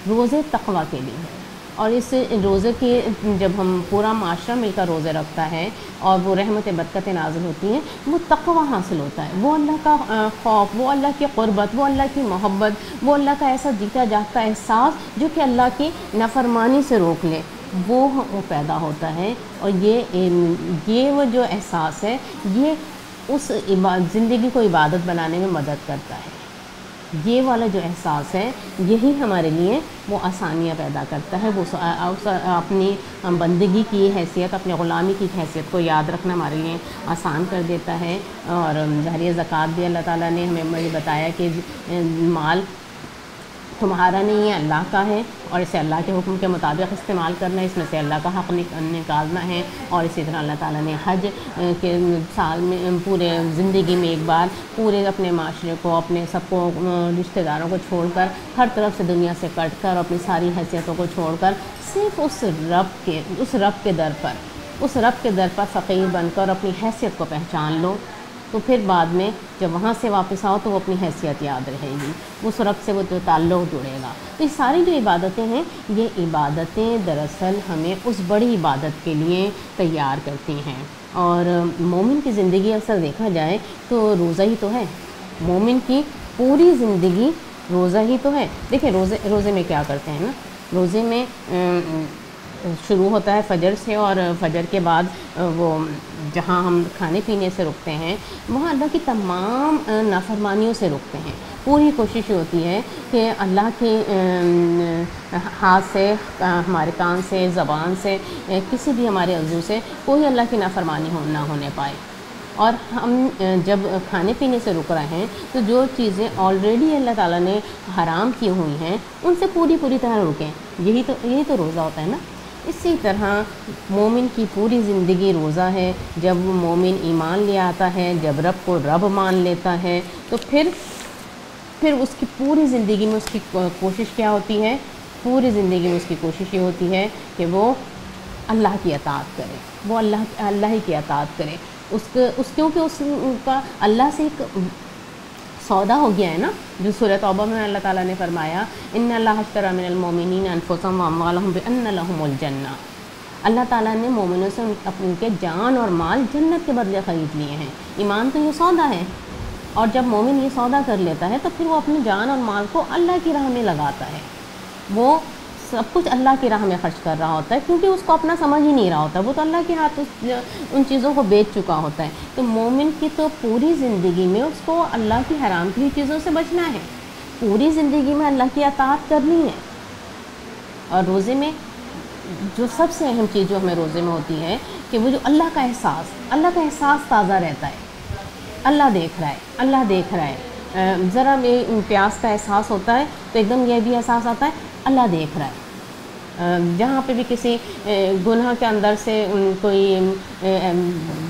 روزے تقوی کے لیے ہیں، اور اس روزے کی جب ہم پورا معاشرہ مل کر روزے رکھتا ہے اور وہ رحمت برکتیں نازل ہوتی ہیں، وہ تقوی حاصل ہوتا ہے، وہ اللہ کا خوف، وہ اللہ کی قربت، وہ اللہ کی محبت، وہ اللہ کا ایسا جیتا جاگتا احساس جو کہ اللہ کی نافرمانی سے روک لے، وہ پیدا ہوتا ہے۔ اور یہ وہ جو احساس ہے، یہ اس زندگی کو عبادت بنانے میں مدد کرتا ہے۔ یہ والا جو احساس ہے، یہی ہمارے لیے وہ آسانیاں پیدا کرتا ہے، وہ اپنی بندگی کی حیثیت، اپنے غلامی کی حیثیت کو یاد رکھنا ہمارے لیے آسان کر دیتا ہے۔ اور ظاہر زکوٰۃ بھی اللہ تعالیٰ نے ہمیں بتایا کہ مال تمہارا نہیں ہے، اللہ کا ہے، اور اسے اللہ کے حکم کے مطابق استعمال کرنا ہے، اس میں سے اللہ کا حق نکالنا ہے۔ اور اسی طرح اللہ تعالیٰ نے حج کے سال میں پورے زندگی میں ایک بار پورے اپنے معاشرے کو، اپنے سب کو، رشتہ داروں کو چھوڑ کر، ہر طرف سے دنیا سے کٹ کر، اپنی ساری حیثیتوں کو چھوڑ کر صرف اس رب کے در پر فقیر بن کر اپنی حیثیت کو پہچان لو، تو پھر بعد میں جب وہاں سے واپس آؤ تو وہ اپنی حیثیت یاد رہے گی، اس رب سے وہ تو تعلق جڑے گا۔ تو یہ ساری جو عبادتیں ہیں، یہ عبادتیں دراصل ہمیں اس بڑی عبادت کے لیے تیار کرتی ہیں۔ اور مومن کی زندگی اکثر دیکھا جائے تو روزہ ہی تو ہے، مومن کی پوری زندگی روزہ ہی تو ہے۔ دیکھیں روزے میں کیا کرتے ہیں نا، روزے میں شروع ہوتا ہے فجر سے، اور فجر کے بعد وہ جہاں ہم کھانے پینے سے رکتے ہیں، وہاں اللہ کی تمام نافرمانیوں سے رکتے ہیں۔ پوری کوشش ہوتی ہے کہ اللہ کے ہاتھ سے، ہمارے کان سے، زبان سے، کسی بھی ہمارے عضو سے کوئی اللہ کی نافرمانی نہ ہونے پائے۔ اور ہم جب کھانے پینے سے رک رہے ہیں تو جو چیزیں آلریڈی اللہ تعالیٰ نے حرام کی ہوئی ہیں ان سے پوری طرح رکیں، یہی تو روزہ ہوتا ہے نا۔ اسی طرح مومن کی پوری زندگی روزہ ہے۔ جب وہ مومن ایمان لے آتا ہے، جب رب کو رب مان لیتا ہے، تو پھر اس کی پوری زندگی میں اس کی کوشش کیا ہوتی ہے؟ پوری زندگی میں اس کی کوشش یہ ہوتی ہے کہ وہ اللہ کی اطاعت کرے، وہ اللہ ہی کی اطاعت کرے، کیونکہ اس کا اللہ سے ایک سودا ہو گیا ہے نا، جو سورۃ توبہ میں اللہ تعالیٰ نے فرمایا ان اللہ اشتری من المؤمنین انفسهم واموالهم بان لهم الجنہ۔ اللہ تعالیٰ نے مومنوں سے ان کے جان اور مال جنت کے بدلے خرید لیے ہیں۔ ایمان تو یہ سودا ہے، اور جب مومن یہ سودا کر لیتا ہے تو پھر وہ اپنے جان اور مال کو اللہ کی راہ میں لگاتا ہے، وہ سب کچھ اللہ کی راہ میں خرچ کر رہا ہوتا ہے، کیونکہ اس کو اپنا سمجھ ہی نہیں رہا ہوتا، وہ تو اللہ کے ہاتھ ان چیزوں کو بیچ چکا ہوتا ہے۔ تو مومن کی تو پوری زندگی میں اس کو اللہ کی حرام کی چیزوں سے بچنا ہے، پوری زندگی میں اللہ کی اطاعت کرنی ہے۔ اور روزے میں جو سب سے اہم چیز جو ہمیں روزے میں ہوتی ہے کہ وہ جو اللہ کا احساس تازہ رہتا ہے، اللہ دیکھ رہا ہے، ذرا پیاس کا احساس ہوتا ہے تو ایک دم یہ بھی احساس آتا ہے اللہ دیکھ رہا ہے۔ جہاں پہ بھی کسی گناہ کے اندر سے کوئی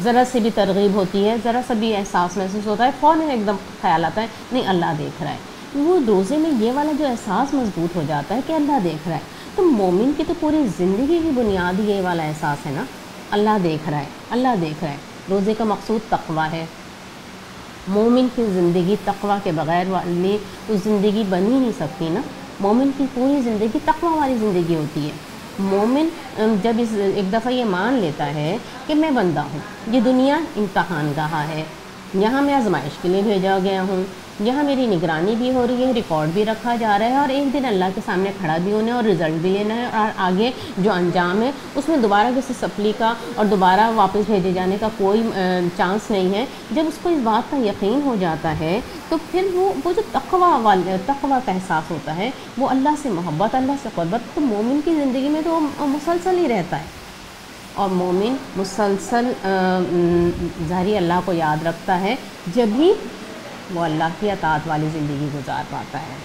ذرا سی بھی ترغیب ہوتی ہے، ذرا سا بھی احساس محسوس ہوتا ہے، فوراً ایک دم خیال آتا ہے نہیں اللہ دیکھ رہا ہے۔ وہ روزے میں یہ والا جو احساس مضبوط ہو جاتا ہے کہ اللہ دیکھ رہا ہے، تو مومن کی تو پوری زندگی کی بنیاد یہ والا احساس ہے نا، اللہ دیکھ رہا ہے۔ روزے کا مقصود تقوی ہے۔ مومن کی زندگی تقوی کے بغیر والی تو زندگی بن ہی نہیں سکتی نا۔ مومن کی پوری زندگی تقوی والی زندگی ہوتی ہے۔ مومن جب ایک دفعہ یہ مان لیتا ہے کہ میں بندہ ہوں، یہ دنیا امتحان گاہ ہے، یہاں میں آزمائش کے لیے بھیجا گیا ہوں، یہاں میری نگرانی بھی ہو رہی ہے، ریکارڈ بھی رکھا جا رہا ہے، اور ایک دن اللہ کے سامنے کھڑا بھی ہونا ہے اور رزلٹ بھی لینا ہے، اور آگے جو انجام ہے اس میں دوبارہ کسی سپلی کا اور دوبارہ واپس بھیجے جانے کا کوئی چانس نہیں ہے۔ جب اس کو اس بات کا یقین ہو جاتا ہے تو پھر وہ جو تقوی کا احساس ہوتا ہے، وہ اللہ سے محبت، اللہ سے قربت، تو مومن کی زندگی میں تو مسلسل ہی رہتا ہے۔ اور مومن مسلسل ظاہری اللہ کو یاد رکھتا ہے، جب ہی وہ اللہ کی اطاعت والی زندگی گزار پاتا ہے۔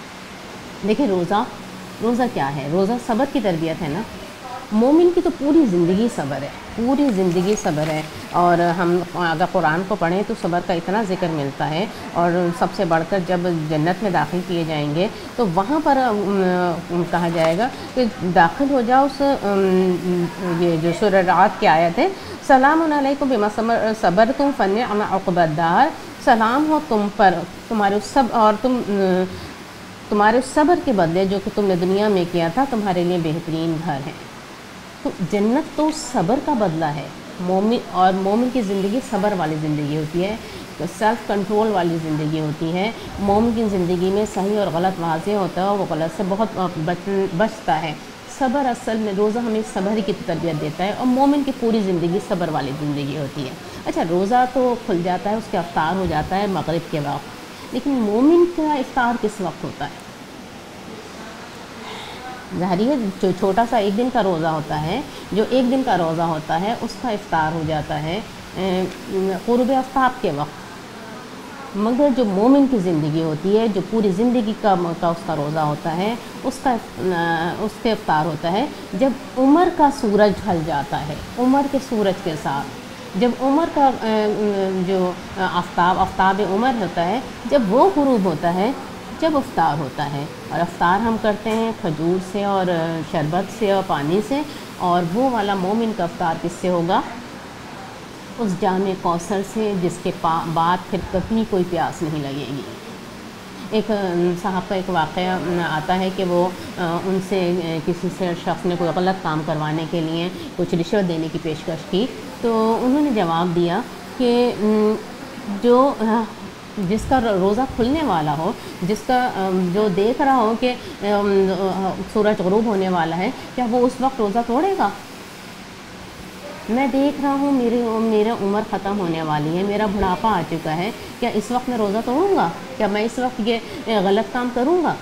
دیکھیں روزہ کیا ہے؟ روزہ صبر کی تربیت ہے نا۔ مومن کی تو پوری زندگی صبر ہے، پوری زندگی صبر ہے۔ اور ہم اگر قرآن کو پڑھیں تو صبر کا اتنا ذکر ملتا ہے، اور سب سے بڑھ کر جب جنت میں داخل کیے جائیں گے تو وہاں پر کہا جائے گا کہ داخل ہو جاؤ اس یہ جو سورہ رعد کی آیت ہے، سلام علیکم بما صبرتم فنعم عقبی الدار، سلام ہو تم پر تمہارے اس صبر کے بدلے جو کہ تم نے دنیا میں کیا تھا، تمہارے لیے بہترین گھر ہے۔ تو جنت تو صبر کا بدلہ ہے۔ مومن کی زندگی صبر والی زندگی ہوتی ہے، سیلف کنٹرول والی زندگی ہوتی ہے۔ مومن کی زندگی میں صحیح اور غلط واضح ہوتا ہے، اور وہ غلط سے بہت بچتا ہے۔ صبر اصل میں روزہ ہمیں صبر کی تربیت دیتا ہے، اور مومن کی پوری زندگی صبر والی زندگی ہوتی ہے۔ اچھا، روزہ تو کھل جاتا ہے، اس کا افطار ہو جاتا ہے مغرب کے وقت، لیکن مومن کا افطار کس وقت ہوتا ہے؟ ظاہر ہے جو چھوٹا سا ایک دن کا روزہ ہوتا ہے، جو ایک دن کا روزہ ہوتا ہے، اس کا افطار ہو جاتا ہے قرب آفتاب کے وقت۔ مگر جو مومن کی زندگی ہوتی ہے، جو پوری زندگی کا اس کا روزہ ہوتا ہے، اس کے افطار ہوتا ہے جب عمر کا سورج ڈھل جاتا ہے، عمر کے سورج کے ساتھ، جب عمر کا جو آفتاب عمر ہوتا ہے، جب وہ غروب ہوتا ہے، جب افطار ہوتا ہے۔ اور افطار ہم کرتے ہیں کھجور سے اور شربت سے اور پانی سے، اور وہ والا مومن کا افطار کس سے ہوگا؟ اس جام کوثر سے، جس کے بعد پھر کبھی کوئی پیاس نہیں لگے گی۔ ایک صاحب کا ایک واقعہ آتا ہے کہ وہ ان سے کسی سے شخص نے کوئی غلط کام کروانے کے لیے کچھ رشوت دینے کی پیشکش کی، تو انہوں نے جواب دیا کہ جس کا روزہ کھلنے والا ہو، جو دیکھ رہا ہو کہ سورج غروب ہونے والا ہے، کیا وہ اس وقت روزہ توڑے گا؟ میں دیکھ رہا ہوں میرا عمر ختم ہونے والی ہے، میرا بڑھاپا آ چکا ہے، کیا اس وقت میں روزہ توڑوں گا؟ کیا میں اس وقت یہ غلط کام کروں گا؟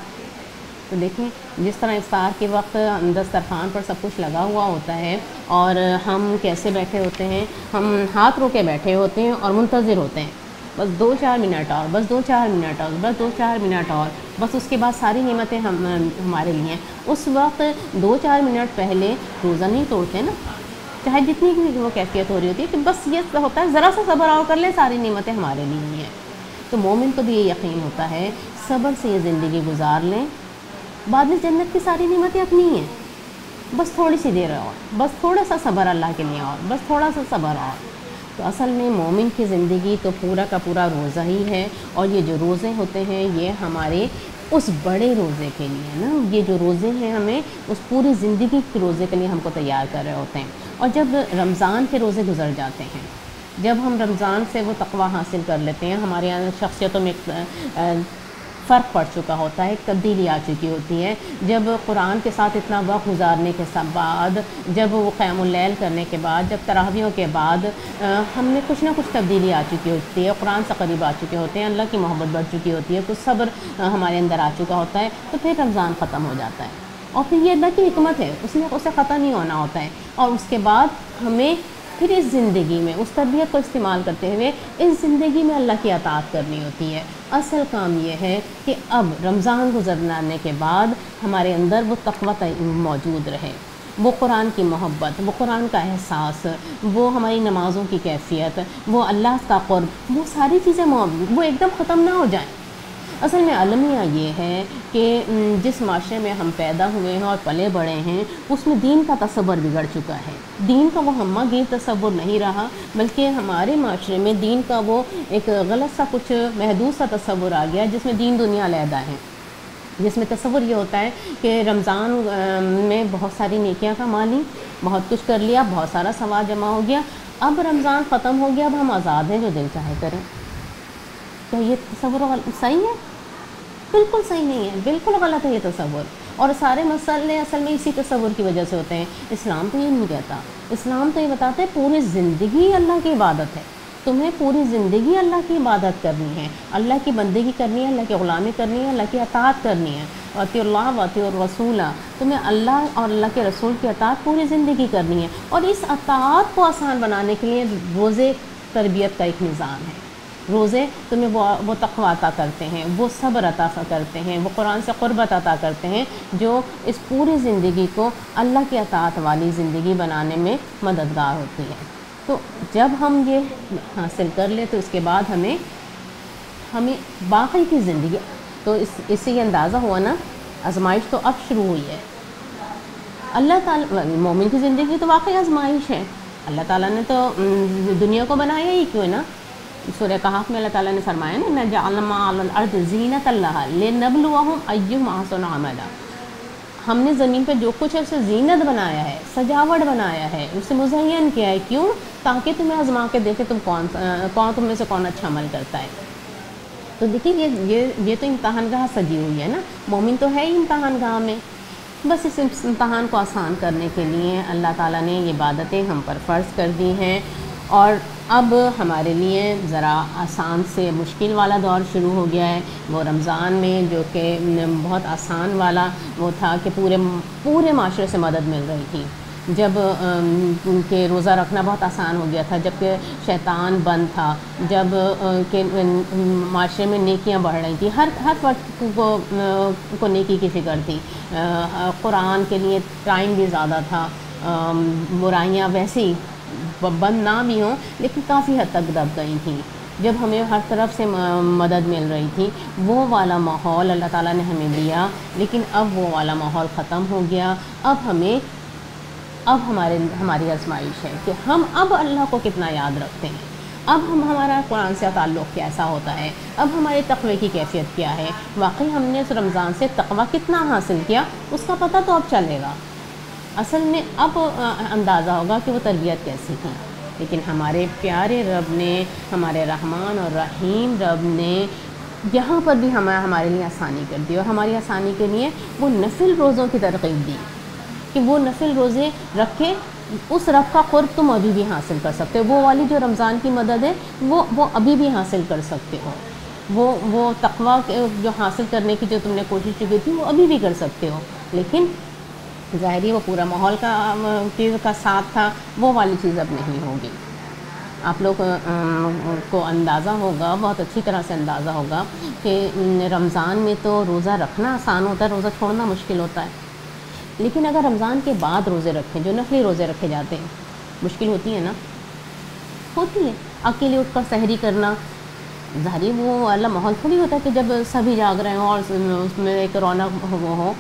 تو دیکھیں، جس طرح افطار کے وقت دسترخوان پر سب کچھ لگا ہوا ہوتا ہے، اور ہم کیسے بیٹھے ہوتے ہیں، ہم ہاتھ رو کے بیٹھے ہوتے ہیں اور منتظر ہوتے ہیں، بس 2-4 منٹ اور، بس 2-4 منٹ اور، بس 2-4 منٹ اور، بس اس کے بعد ساری نعمتیں ہمارے لیے۔ اس وقت 2-4 منٹ پہلے روزہ نہیں توڑتے نا، چاہے جتنی بھی وہ کیفیت ہو رہی ہوتی ہے، کہ بس یہ ہوتا ہے ذرا سا صبر اور کر لیں، ساری نعمتیں ہمارے لیے ہیں۔ تو مومن کو بھی یہ یقین ہوتا ہے، صبر سے یہ زندگی گزار لیں، بعد میں جنت کی ساری نعمتیں اپنی ہیں، بس تھوڑی سی دیر اور، بس تھوڑا سا صبر اللہ کے لیے اور، بس تھوڑا سا صبر اور۔ تو اصل میں مومن کی زندگی تو پورا کا پورا روزہ ہی ہے، اور یہ جو روزے ہوتے ہیں یہ ہمارے اس بڑے روزے کے لیے نا، یہ جو روزے ہیں ہمیں اس پوری زندگی کے روزے کے لیے ہم کو تیار کر رہے ہوتے ہیں۔ اور جب رمضان کے روزے گزر جاتے ہیں، جب ہم رمضان سے وہ تقویٰ حاصل کر لیتے ہیں، ہمارے یہاں شخصیتوں میں فرق پڑ چکا ہوتا ہے، ایک تبدیلی آ چکی ہوتی ہے، جب قرآن کے ساتھ اتنا وقت گزارنے کے بعد، جب وہ قیام اللیل کرنے کے بعد، جب تراویحوں کے بعد ہم نے کچھ نہ کچھ تبدیلی آ چکی ہوتی ہے، قرآن سے قریب آ چکے ہوتے ہیں، اللہ کی محبت بڑھ چکی ہوتی ہے، کچھ صبر ہمارے اندر آ چکا ہوتا ہے، تو پھر رمضان ختم ہو جاتا ہے، اور پھر یہ اللہ کی حکمت ہے، اسے ختم نہیں ہونا ہوتا ہے، اور اس کے بعد ہمیں پھر اس زندگی میں اس تربیت کو استعمال کرتے ہوئے اس زندگی میں اللہ کی اطاعت کرنی ہوتی ہے۔ اصل کام یہ ہے کہ اب رمضان گزرنے کے بعد ہمارے اندر وہ تقویٰ موجود رہے، وہ قرآن کی محبت، وہ قرآن کا احساس، وہ ہماری نمازوں کی کیفیت، وہ اللہ کا قرب، وہ ساری چیزیں وہ ایک دم ختم نہ ہو جائیں۔ اصل میں المیہ یہ ہے کہ جس معاشرے میں ہم پیدا ہوئے ہیں اور پلے بڑے ہیں، اس میں دین کا تصور بگڑ چکا ہے، دین کا وہ ہمہ گیر تصور نہیں رہا، بلکہ ہمارے معاشرے میں دین کا وہ ایک غلط سا کچھ محدود سا تصور آ گیا، جس میں دین دنیا علیحدہ ہے، جس میں تصور یہ ہوتا ہے کہ رمضان میں بہت ساری نیکیاں کما لی، بہت کچھ کر لیا، بہت سارا ثواب جمع ہو گیا، اب رمضان ختم ہو گیا، اب ہم آزاد ہیں، جو دل چاہے کریں۔ تو یہ تصور صحیح ہے؟ بالکل صحیح نہیں ہے، بالکل غلط ہے یہ تصور، اور سارے مسئلے اصل میں اسی تصور کی وجہ سے ہوتے ہیں۔ اسلام تو یہ نہیں کہتا، اسلام تو یہ بتاتا ہے پوری زندگی اللہ کی عبادت ہے، تمہیں پوری زندگی اللہ کی عبادت کرنی ہے، اللہ کی بندگی کرنی ہے، اللہ کی غلامی کرنی ہے، اللہ کی اطاعت کرنی ہے، اطیعوا اللہ واطیعوا الرسول، تمہیں اللہ اور اللہ کے رسول کی اطاعت پوری زندگی کرنی ہے، اور اس اطاعت کو آسان بنانے کے لیے روزے تربیت کا ایک نظام ہے۔ روزے تمہیں وہ تقویٰ عطا کرتے ہیں، وہ صبر عطا کرتے ہیں، وہ قرآن سے قربت عطا کرتے ہیں، جو اس پوری زندگی کو اللہ کی اطاعت والی زندگی بنانے میں مددگار ہوتی ہے۔ تو جب ہم یہ حاصل کر لیں تو اس کے بعد ہمیں باقی کی زندگی، تو اس سے یہ اندازہ ہوا نا آزمائش تو اب شروع ہوئی ہے۔ اللہ تعالیٰ مومن کی زندگی تو واقعی آزمائش ہے، اللہ تعالیٰ نے تو دنیا کو بنایا ہی کیوں ہے نا۔ سورہ کہف میں اللہ تعالیٰ نے فرمایا نا نَجْعَلْ مَا عَلَى الْأَرْضِ زِينَةً لَهَا لِنَبْلُوَهُمْ أَيُّهُمْ أَحْسَنُ عَمَلًا۔ ہم نے زمین پہ جو کچھ ہے اسے زینت بنایا ہے، سجاوٹ بنایا ہے، اسے مزین کیا ہے، کیوں؟ تاکہ تمہیں آزما کے دیکھے تم میں سے کون اچھا عمل کرتا ہے۔ تو دیکھیے یہ تو امتحان گاہ سجی ہوئی ہے نا، مومن تو ہے ہی امتحان گاہ میں۔ بس اس امتحان کو آسان کرنے کے لیے اللہ تعالیٰ نے یہ عبادتیں ہم پر فرض کر دی ہیں، اور اب ہمارے لیے ذرا آسان سے مشکل والا دور شروع ہو گیا ہے۔ وہ رمضان میں جو کہ بہت آسان والا وہ تھا کہ پورے معاشرے سے مدد مل رہی تھی، جب کہ روزہ رکھنا بہت آسان ہو گیا تھا، جب کہ شیطان بند تھا، جب کہ معاشرے میں نیکیاں بڑھ رہی تھیں، ہر وقت کو نیکی کی فکر تھی، قرآن کے لیے ٹائم بھی زیادہ تھا، برائیاں ویسے ہی بند نہ بھی ہوں لیکن کافی حد تک دب گئی تھیں، جب ہمیں ہر طرف سے مدد مل رہی تھی، وہ والا ماحول اللہ تعالیٰ نے ہمیں دیا، لیکن اب وہ والا ماحول ختم ہو گیا۔ اب ہماری آزمائش ہے کہ ہم اب اللہ کو کتنا یاد رکھتے ہیں، اب ہمارا قرآن سے تعلق کیسا ہوتا ہے، اب ہمارے تقوی کی کیفیت کیا ہے، واقعی ہم نے اس رمضان سے تقوی کتنا حاصل کیا، اس کا پتہ تو اب چلے گا۔ اصل میں اب اندازہ ہوگا کہ وہ تربیت کیسی تھی۔ لیکن ہمارے پیارے رب نے، ہمارے رحمان اور رحیم رب نے یہاں پر بھی ہمارے لیے آسانی کر دی، اور ہماری آسانی کے لیے وہ نفل روزوں کی ترغیب دی کہ وہ نفل روزے رکھے، اس رب کا قرب تم ابھی بھی حاصل کر سکتے ہو، وہ والی جو رمضان کی مدد ہے وہ ابھی بھی حاصل کر سکتے ہو، وہ تقویٰ جو حاصل کرنے کی جو تم نے کوشش کی تھی وہ ابھی بھی کر سکتے ہو۔ لیکن ظاہری وہ پورا ماحول کا ساتھ تھا، وہ والی چیز اب نہیں ہوگی۔ آپ لوگ کو اندازہ ہوگا، بہت اچھی طرح سے اندازہ ہوگا کہ رمضان میں تو روزہ رکھنا آسان ہوتا ہے، روزہ چھوڑنا مشکل ہوتا ہے، لیکن اگر رمضان کے بعد روزے رکھیں، جو نفلی روزے رکھے جاتے ہیں، مشکل ہوتی ہے نا، ہوتی ہے۔ اکیلے اٹھ کر سحری کرنا، ظاہری وہ والا ماحول تھوڑی ہوتا ہے کہ جب سبھی جاگ رہے ہوں اور اس میں ایک رونق ہو،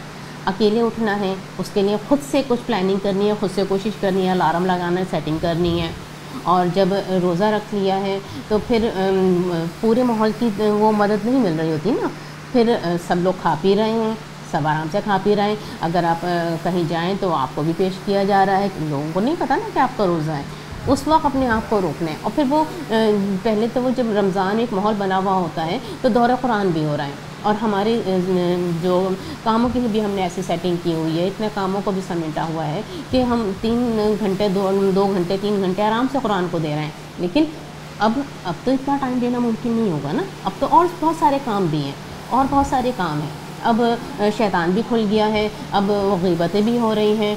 اکیلے اٹھنا ہے، اس کے لیے خود سے کچھ پلاننگ کرنی ہے، خود سے کوشش کرنی ہے، الارم لگانا ہے، سیٹنگ کرنی ہے، اور جب روزہ رکھ لیا ہے تو پھر پورے ماحول کی وہ مدد نہیں مل رہی ہوتی نا، پھر سب لوگ کھا پی رہے ہیں، سب آرام سے کھا پی رہے ہیں، اگر آپ کہیں جائیں تو آپ کو بھی پیش کیا جا رہا ہے، لوگوں کو نہیں پتہ نا کہ آپ کا روزہ ہے، اس وقت اپنے آپ کو روکنا ہے۔ اور پھر وہ پہلے تو وہ جب رمضان ایک ماحول بنا ہوا ہوتا ہے تو دورہ قرآن بھی ہو رہا ہے، اور ہمارے جو کاموں کی بھی ہم نے ایسی سیٹنگ کی ہوئی ہے، اتنے کاموں کو بھی سمیٹا ہوا ہے کہ ہم 3 گھنٹے 2 گھنٹے 3 گھنٹے آرام سے قرآن کو دے رہے ہیں، لیکن اب تو اتنا ٹائم دینا ممکن نہیں ہوگا نا، اب تو اور بہت سارے کام بھی ہیں، اور بہت سارے کام ہیں، اب شیطان بھی کھل گیا ہے، اب غیبتیں بھی ہو رہی ہیں،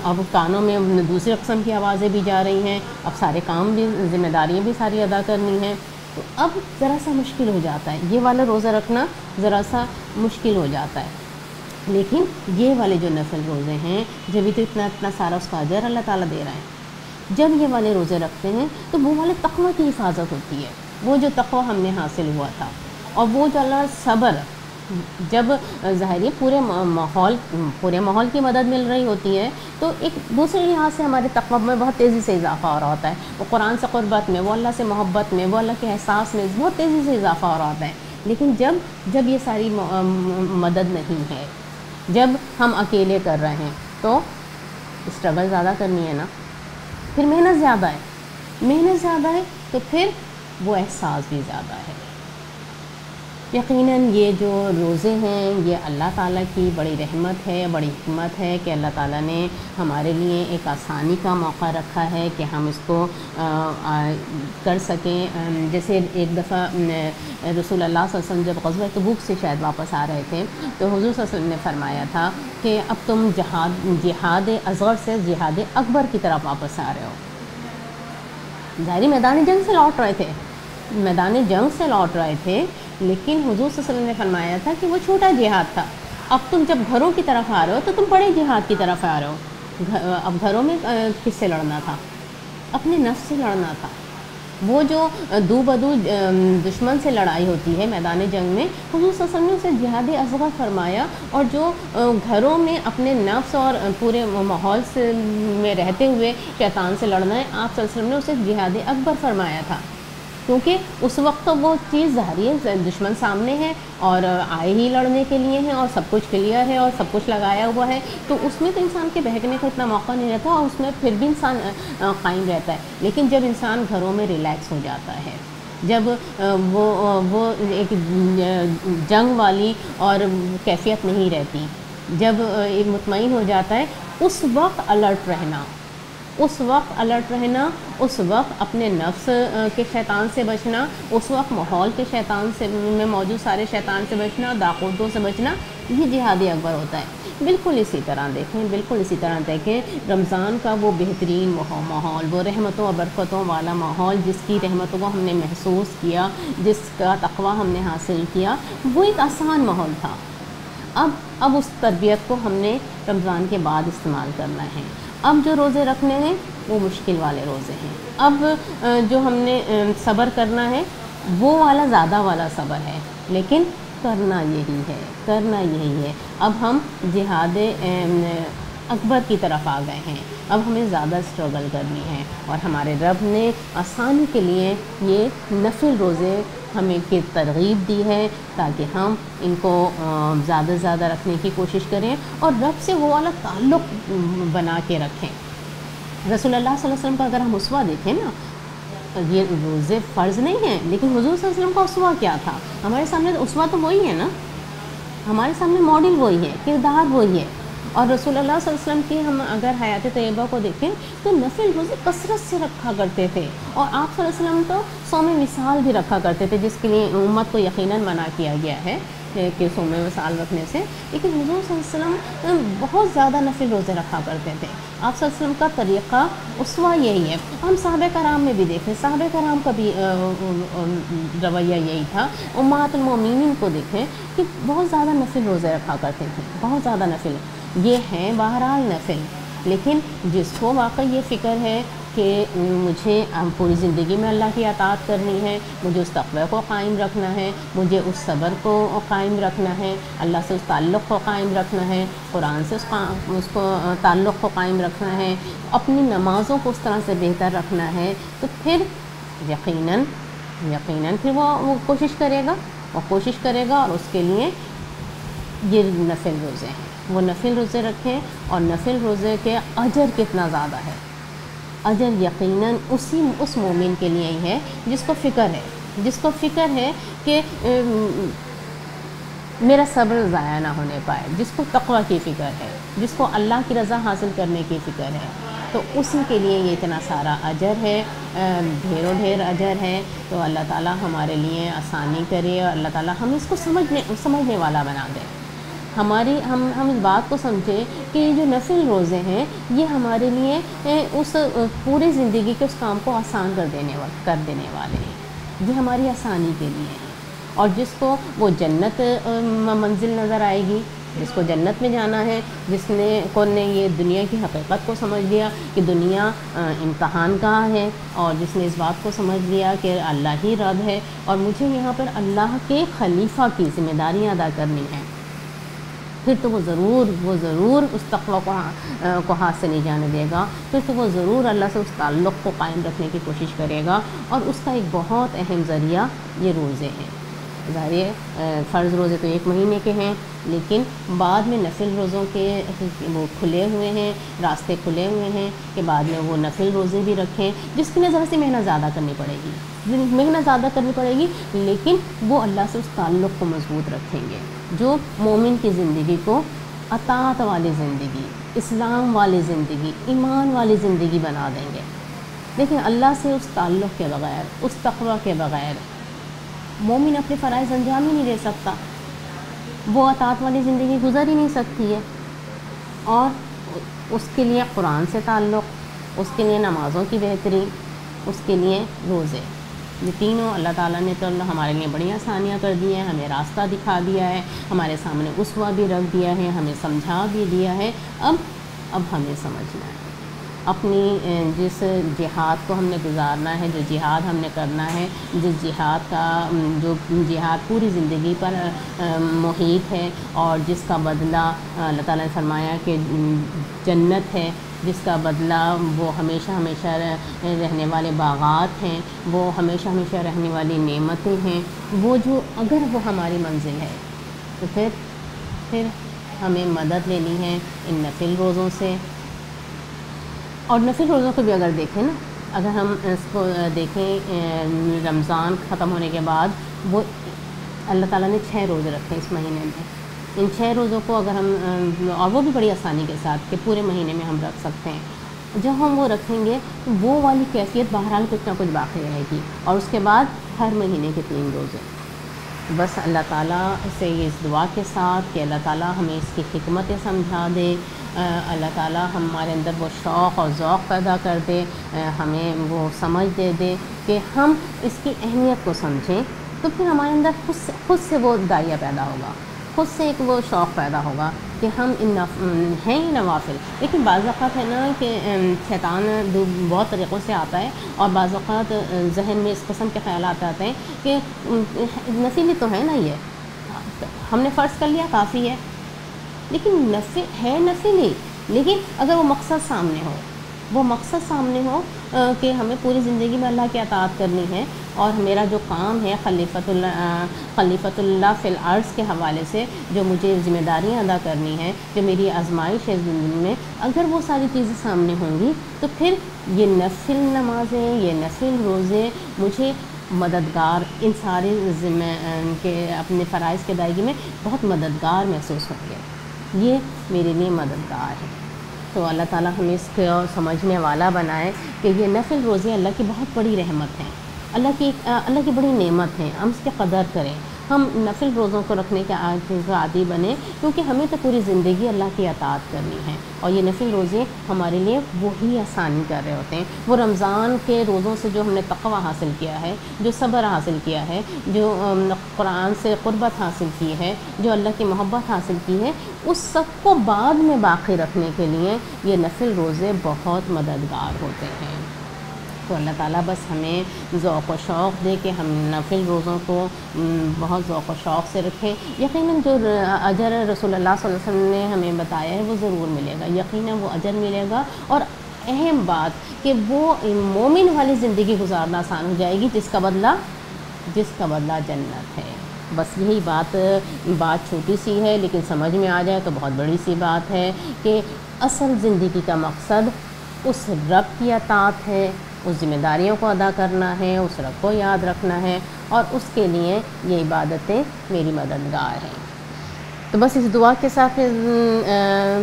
اب کانوں میں دوسری قسم کی آوازیں بھی جا رہی ہیں، اب سارے کام بھی، ذمہ داریاں بھی ساری ادا کرنی ہیں، تو اب ذرا سا مشکل ہو جاتا ہے، یہ والا روزہ رکھنا ذرا سا مشکل ہو جاتا ہے۔ لیکن یہ والے جو نفل روزے ہیں، جبھی تو اتنا سارا اس کا اجر اللہ تعالیٰ دے رہا ہے، جب یہ والے روزے رکھتے ہیں تو وہ والے تقویٰ کی حفاظت ہوتی ہے، وہ جو تقویٰ ہم نے حاصل ہوا تھا، اور وہ جو اللہ صبر، جب ظاہری پورے ماحول کی مدد مل رہی ہوتی ہے تو ایک دوسرے لحاظ سے ہمارے تقویٰ میں بہت تیزی سے اضافہ ہو رہا ہوتا ہے، وہ قرآن سے قربت میں، وہ اللہ سے محبت میں، وہ اللہ کے احساس میں بہت تیزی سے اضافہ ہو رہا ہوتا ہے۔ لیکن جب یہ ساری مدد نہیں ہے، جب ہم اکیلے کر رہے ہیں تو اسٹرگل زیادہ کرنی ہے نا، پھر محنت زیادہ ہے تو پھر وہ احساس بھی زیادہ ہے۔ یقیناً یہ جو روزے ہیں یہ اللہ تعالیٰ کی بڑی رحمت ہے، بڑی حکمت ہے کہ اللہ تعالیٰ نے ہمارے لیے ایک آسانی کا موقع رکھا ہے کہ ہم اس کو کر سکیں۔ جیسے ایک دفعہ رسول اللہ صلی اللہ علیہ وسلم جب غزوہ تبوک سے شاید واپس آ رہے تھے تو حضور صلی اللہ علیہ وسلم نے فرمایا تھا کہ اب تم جہاد اصغر سے جہاد اکبر کی طرف واپس آ رہے ہو، ظاہری میدان جنگ سے لوٹ رہے تھے، میدان جنگ سے لوٹ رہے تھے، لیکن حضور صلی اللہ علیہ وسلم نے فرمایا تھا کہ وہ چھوٹا جہاد تھا. اب تم جب گھروں کی طرف آ رہے ہو تو تم بڑے جہاد کی طرف آ رہے ہو. اب گھروں میں کس سے لڑنا تھا؟ اپنے نفس سے لڑنا تھا. وہ جو دو بدو دشمن سے لڑائی ہوتی ہے میدان جنگ میں، حضور صلی اللہ علیہ وسلم نے اسے جہاد اصغر فرمایا. اور جو گھروں میں اپنے نفس اور پورے ماحول سے میں رہتے ہوئے شیطان سے لڑنا ہے، آپ صلی اللہ علیہ وسلم نے اسے جہاد اکبر فرمایا تھا. کیونکہ اس وقت تو وہ چیز ظاہری ہے، دشمن سامنے ہے اور آئے ہی لڑنے کے لیے ہیں اور سب کچھ کلیئر ہے اور سب کچھ لگایا ہوا ہے، تو اس میں تو انسان کے بہکنے کا اتنا موقع نہیں رہتا اور اس میں پھر بھی انسان قائم رہتا ہے. لیکن جب انسان گھروں میں ریلیکس ہو جاتا ہے، جب وہ ایک جنگ والی اور کیفیت نہیں رہتی، جب مطمئن ہو جاتا ہے، اس وقت الرٹ رہنا، اس وقت اپنے نفس کے شیطان سے بچنا، اس وقت ماحول کے شیطان سے میں موجود سارے شیطان سے بچنا، داقوتوں سے بچنا، یہ جہاد اکبر ہوتا ہے. بالکل اسی طرح دیکھیں رمضان کا وہ بہترین ماحول، وہ رحمتوں اور برکتوں والا ماحول، جس کی رحمتوں کو ہم نے محسوس کیا، جس کا تقویٰ ہم نے حاصل کیا، وہ ایک آسان ماحول تھا. اب اس تربیت کو ہم نے رمضان کے بعد استعمال کرنا ہے. اب جو روزے رکھنے ہیں وہ مشکل والے روزے ہیں. اب جو ہم نے صبر کرنا ہے وہ والا زیادہ والا صبر ہے، لیکن کرنا یہی ہے. اب ہم جہاد اکبر کی طرف آ گئے ہیں. اب ہمیں زیادہ اسٹرگل کرنی ہے اور ہمارے رب نے آسانی کے لیے یہ نفل روزے ہمیں کی ترغیب دی ہے تاکہ ہم ان کو زیادہ سے زیادہ رکھنے کی کوشش کریں اور رب سے وہ والا تعلق بنا کے رکھیں. رسول اللہ صلی اللہ علیہ وسلم کا اگر ہم اسوہ دیکھیں نا، یہ روزے فرض نہیں ہیں، لیکن حضور صلی اللہ علیہ وسلم کا اسوہ کیا تھا؟ ہمارے سامنے اسوہ تو وہی ہے نا، ہمارے سامنے ماڈل وہی ہے، کردار وہی ہے. اور رسول اللہ صلی اللہ علیہ وسلم کی ہم اگر حیات طیبہ کو دیکھیں تو نفل روزے کثرت سے رکھا کرتے تھے، اور آپ صلی اللہ علیہ وسلم تو صوم وصال بھی رکھا کرتے تھے، جس کے لیے امت کو یقیناً منع کیا گیا ہے کہ صوم وصال رکھنے سے. لیکن حضور صلی اللہ علیہ وسلم بہت زیادہ نفل روزے رکھا کرتے تھے. آپ صلی اللہ علیہ وسلم کا طریقہ اسوہ یہی ہے. ہم صحابہ کرام میں بھی دیکھیں، صحابہ کرام کا بھی رویہ یہی تھا. امہات المومنین کو دیکھیں کہ بہت زیادہ نفل روزے رکھا کرتے تھے، بہت زیادہ نفل. یہ ہیں بہرحال نفل، لیکن جس کو واقعی یہ فکر ہے کہ مجھے پوری زندگی میں اللہ کی اطاعت کرنی ہے، مجھے اس تقوی کو قائم رکھنا ہے، مجھے اس صبر کو قائم رکھنا ہے، اللہ سے اس تعلق کو قائم رکھنا ہے، قرآن سے اس کو تعلق کو قائم رکھنا ہے، اپنی نمازوں کو اس طرح سے بہتر رکھنا ہے، تو پھر یقیناً پھر وہ کوشش کرے گا اور اس کے لیے یہ نفل روزے ہیں، وہ نفل روزے رکھیں. اور نفل روزے کے اجر کتنا زیادہ ہے، اجر یقیناً اس مومن کے لیے ہی ہے جس کو فکر ہے کہ میرا صبر ضائع نہ ہونے پائے، جس کو تقویٰ کی فکر ہے، جس کو اللہ کی رضا حاصل کرنے کی فکر ہے، تو اسی کے لیے یہ اتنا سارا اجر ہے، ڈھیروں ڈھیر اجر ہے. تو اللہ تعالیٰ ہمارے لیے آسانی کرے اور اللہ تعالیٰ ہم اس کو سمجھنے والا بنا دے. ہم اس بات کو سمجھیں کہ یہ جو نفل روزے ہیں یہ ہمارے لیے اس پوری زندگی کے اس کام کو آسان کر دینے والے ہیں. یہ ہماری آسانی کے لیے ہیں. اور جس کو وہ جنت منزل نظر آئے گی، جس کو جنت میں جانا ہے، جس نے یہ دنیا کی حقیقت کو سمجھ لیا کہ دنیا امتحان گاہ ہے، اور جس نے اس بات کو سمجھ لیا کہ اللہ ہی رب ہے اور مجھے یہاں پر اللہ کے خلیفہ کی ذمہ داریاں ادا کرنی ہیں، پھر تو وہ ضرور اس تقویٰ کو ہاتھ سے نہیں جانے دے گا. پھر تو وہ ضرور اللہ سے اس تعلق کو قائم رکھنے کی کوشش کرے گا. اور اس کا ایک بہت اہم ذریعہ یہ روزے ہیں. ظاہر فرض روزے تو 1 مہینے کے ہیں، لیکن بعد میں نفل روزوں کے وہ کھلے ہوئے ہیں، راستے کھلے ہوئے ہیں کہ بعد میں وہ نفل روزے بھی رکھیں، جس کی نظر سے محنت زیادہ کرنی پڑے گی، لیکن وہ اللہ سے اس تعلق کو مضبوط رکھیں گے جو مومن کی زندگی کو اطاعت والی زندگی، اسلام والی زندگی، ایمان والی زندگی بنا دیں گے. دیکھیں اللہ سے اس تعلق کے بغیر، اس تقویٰ کے بغیر مومن اپنے فرائض انجام ہی نہیں دے سکتا، وہ اطاعت والی زندگی گزر ہی نہیں سکتی ہے. اور اس کے لیے قرآن سے تعلق، اس کے لیے نمازوں کی بہتری، اس کے لیے روزے، یہ تینوں اللہ تعالیٰ نے تو ہمارے لیے بڑی آسانیاں کر دی ہیں، ہمیں راستہ دکھا دیا ہے، ہمارے سامنے اسوہ بھی رکھ دیا ہے، ہمیں سمجھا بھی دیا ہے۔ اب ہمیں سمجھنا ہے اپنی جس جہاد کو ہم نے گزارنا ہے، جو جہاد ہم نے کرنا ہے، جس جہاد کا جو جہاد پوری زندگی پر محیط ہے، اور جس کا بدلہ اللہ تعالیٰ نے فرمایا کہ جنت ہے، جس کا بدلہ وہ ہمیشہ ہمیشہ رہنے والے باغات ہیں، وہ ہمیشہ ہمیشہ رہنے والی نعمتیں ہیں، وہ جو اگر وہ ہماری منزل ہے تو پھر ہمیں مدد لینی ہے ان نفل روزوں سے۔ اور نفل روزوں کو بھی اگر دیکھیں نا، اگر ہم اس کو دیکھیں رمضان ختم ہونے کے بعد وہ اللہ تعالیٰ نے 6 روزے رکھے اس مہینے میں، ان 6 روزوں کو اگر ہم اور وہ بھی بڑی آسانی کے ساتھ کہ پورے مہینے میں ہم رکھ سکتے ہیں، جب ہم وہ رکھیں گے تو وہ والی کیفیت بہرحال کچھ نہ کچھ باقی رہے گی۔ اور اس کے بعد ہر مہینے کے 3 روزے، بس اللہ تعالیٰ سے اس دعا کے ساتھ کہ اللہ تعالیٰ ہمیں اس کی حکمتیں سمجھا دے، اللہ تعالیٰ ہمارے اندر وہ شوق اور ذوق پیدا کر دے، ہمیں وہ سمجھ دے کہ ہم اس کی اہمیت کو سمجھیں، تو پھر ہمارے اندر خود سے وہ داعیہ پیدا ہوگا، خود سے ایک وہ شوق پیدا ہوگا کہ ہم ہیں ہی نوافل۔ لیکن بعض اوقات ہے نا کہ شیطان بہت طریقوں سے آتا ہے، اور بعض اوقات ذہن میں اس قسم کے خیالات آتے ہیں کہ نفلی تو ہے نا، یہ ہم نے فرض کر لیا کافی ہے، لیکن نفل ہے نفل ہی، لیکن اگر وہ مقصد سامنے ہو کہ ہمیں پوری زندگی میں اللہ کی اطاعت کرنی ہے، اور میرا جو کام ہے خلیفۃ اللہ فی الارض کے حوالے سے جو مجھے ذمہ داریاں ادا کرنی ہیں، جو میری آزمائش ہے زندگی میں، اگر وہ ساری چیزیں سامنے ہوں گی تو پھر یہ نفل نمازیں، یہ نفل روزے مجھے مددگار ان سارے ذمہ کے اپنے فرائض کے ادائیگی میں بہت مددگار محسوس ہوں گے، یہ میرے لیے مددگار ہے۔ تو اللہ تعالیٰ ہمیں اس کو سمجھنے والا بنائے کہ یہ نفل روزے اللہ کی بہت بڑی رحمت ہیں، اللہ کی بڑی نعمت ہیں، ہم اس کی قدر کریں، ہم نفل روزوں کو رکھنے کے عادی بنیں، کیونکہ ہمیں تو پوری زندگی اللہ کی اطاعت کرنی ہے، اور یہ نفل روزے ہمارے لیے وہی آسانی کر رہے ہوتے ہیں۔ وہ رمضان کے روزوں سے جو ہم نے تقویٰ حاصل کیا ہے، جو صبر حاصل کیا ہے، جو قرآن سے قربت حاصل کی ہے، جو اللہ کی محبت حاصل کی ہے، اس سب کو بعد میں باقی رکھنے کے لیے یہ نفل روزے بہت مددگار ہوتے ہیں۔ تو اللہ تعالیٰ بس ہمیں ذوق و شوق دے کہ ہم نفل روزوں کو بہت ذوق و شوق سے رکھیں۔ یقیناً جو اجر رسول اللہ صلی اللہ علیہ وسلم نے ہمیں بتایا ہے وہ ضرور ملے گا، یقیناً وہ اجر ملے گا، اور اہم بات کہ وہ مومن والی زندگی گزارنا آسان ہو جائے گی جس کا بدلہ جنت ہے۔ بس یہی بات چھوٹی سی ہے، لیکن سمجھ میں آ جائے تو بہت بڑی سی بات ہے کہ اصل زندگی کا مقصد اس رب کی اطاعت ہے، اس ذمہ داریوں کو ادا کرنا ہے، اس رب کو یاد رکھنا ہے، اور اس کے لیے یہ عبادتیں میری مددگار ہیں۔ تو بس اس دعا کے ساتھ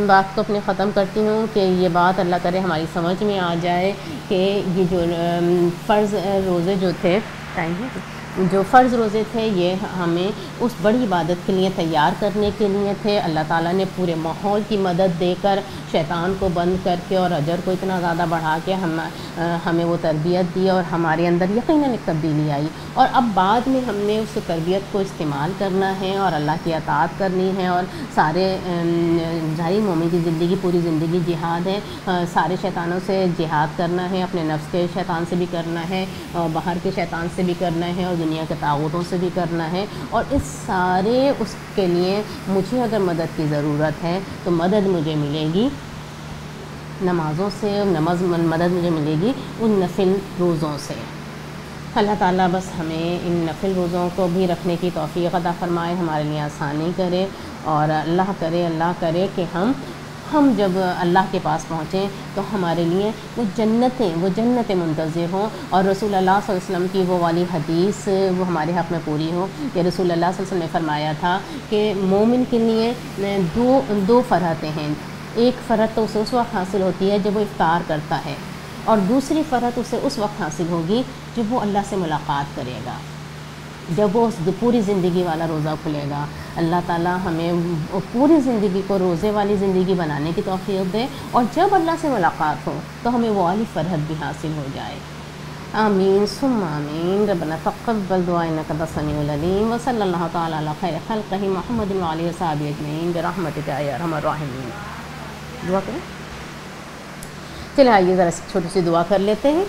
بات کو اپنے ختم کرتی ہوں کہ یہ بات اللہ کرے ہماری سمجھ میں آ جائے کہ یہ جو فرض روزے جو فرض روزے تھے یہ ہمیں اس بڑی عبادت کے لیے تیار کرنے کے لیے تھے۔ اللہ تعالیٰ نے پورے ماحول کی مدد دے کر، شیطان کو بند کر کے اور اجر کو اتنا زیادہ بڑھا کے ہمیں وہ تربیت دی، اور ہمارے اندر یقیناً ایک تبدیلی آئی، اور اب بعد میں ہم نے اس تربیت کو استعمال کرنا ہے اور اللہ کی اطاعت کرنی ہے، اور سارے ظاہری مومن کی زندگی پوری زندگی جہاد ہے، سارے شیطانوں سے جہاد کرنا ہے، اپنے نفس کے شیطان سے بھی کرنا ہے، اور باہر کے شیطان سے بھی کرنا ہے، اور دنیا کے طاغوتوں سے بھی کرنا ہے، اور اس کے لیے مجھے اگر مدد کی ضرورت ہے تو مدد مجھے ملے گی نمازوں سے، مدد مجھے ملے گی ان نفل روزوں سے۔ اللہ تعالیٰ بس ہمیں ان نفل روزوں کو بھی رکھنے کی توفیق عطا فرمائے، ہمارے لیے آسانی کرے، اور اللہ کرے کہ ہم جب اللہ کے پاس پہنچیں تو ہمارے لیے وہ جنتیں منتظر ہوں، اور رسول اللہ صلی اللہ علیہ وسلم کی وہ والی حدیث وہ ہمارے حق میں پوری ہو کہ رسول اللہ صلی اللہ علیہ وسلم نے فرمایا تھا کہ مومن کے لیے دو فرحتیں ہیں، ایک فرحت تو اسے اس وقت حاصل ہوتی ہے جب وہ افطار کرتا ہے، اور دوسری فرحت اسے اس وقت حاصل ہوگی جب وہ اللہ سے ملاقات کرے گا، جب وہ پوری زندگی والا روزہ کھلے گا۔ اللہ تعالیٰ ہمیں پوری زندگی کو روزے والی زندگی بنانے کی توفیق دے، اور جب اللہ سے ملاقات ہو تو ہمیں وہ والی فرحت بھی حاصل ہو جائے۔ آمین ثم آمین. ربنا تقبل دعاء إنك أنت السميع العليم وصلی اللہ تعالی علی خیر خلقہ محمد وآلہ وصحبہ اجمعین برحمتک یا ارحم الراحمین. دعا کریں. چلے آئیے ذرا چھوٹی سی دعا کر لیتے ہیں.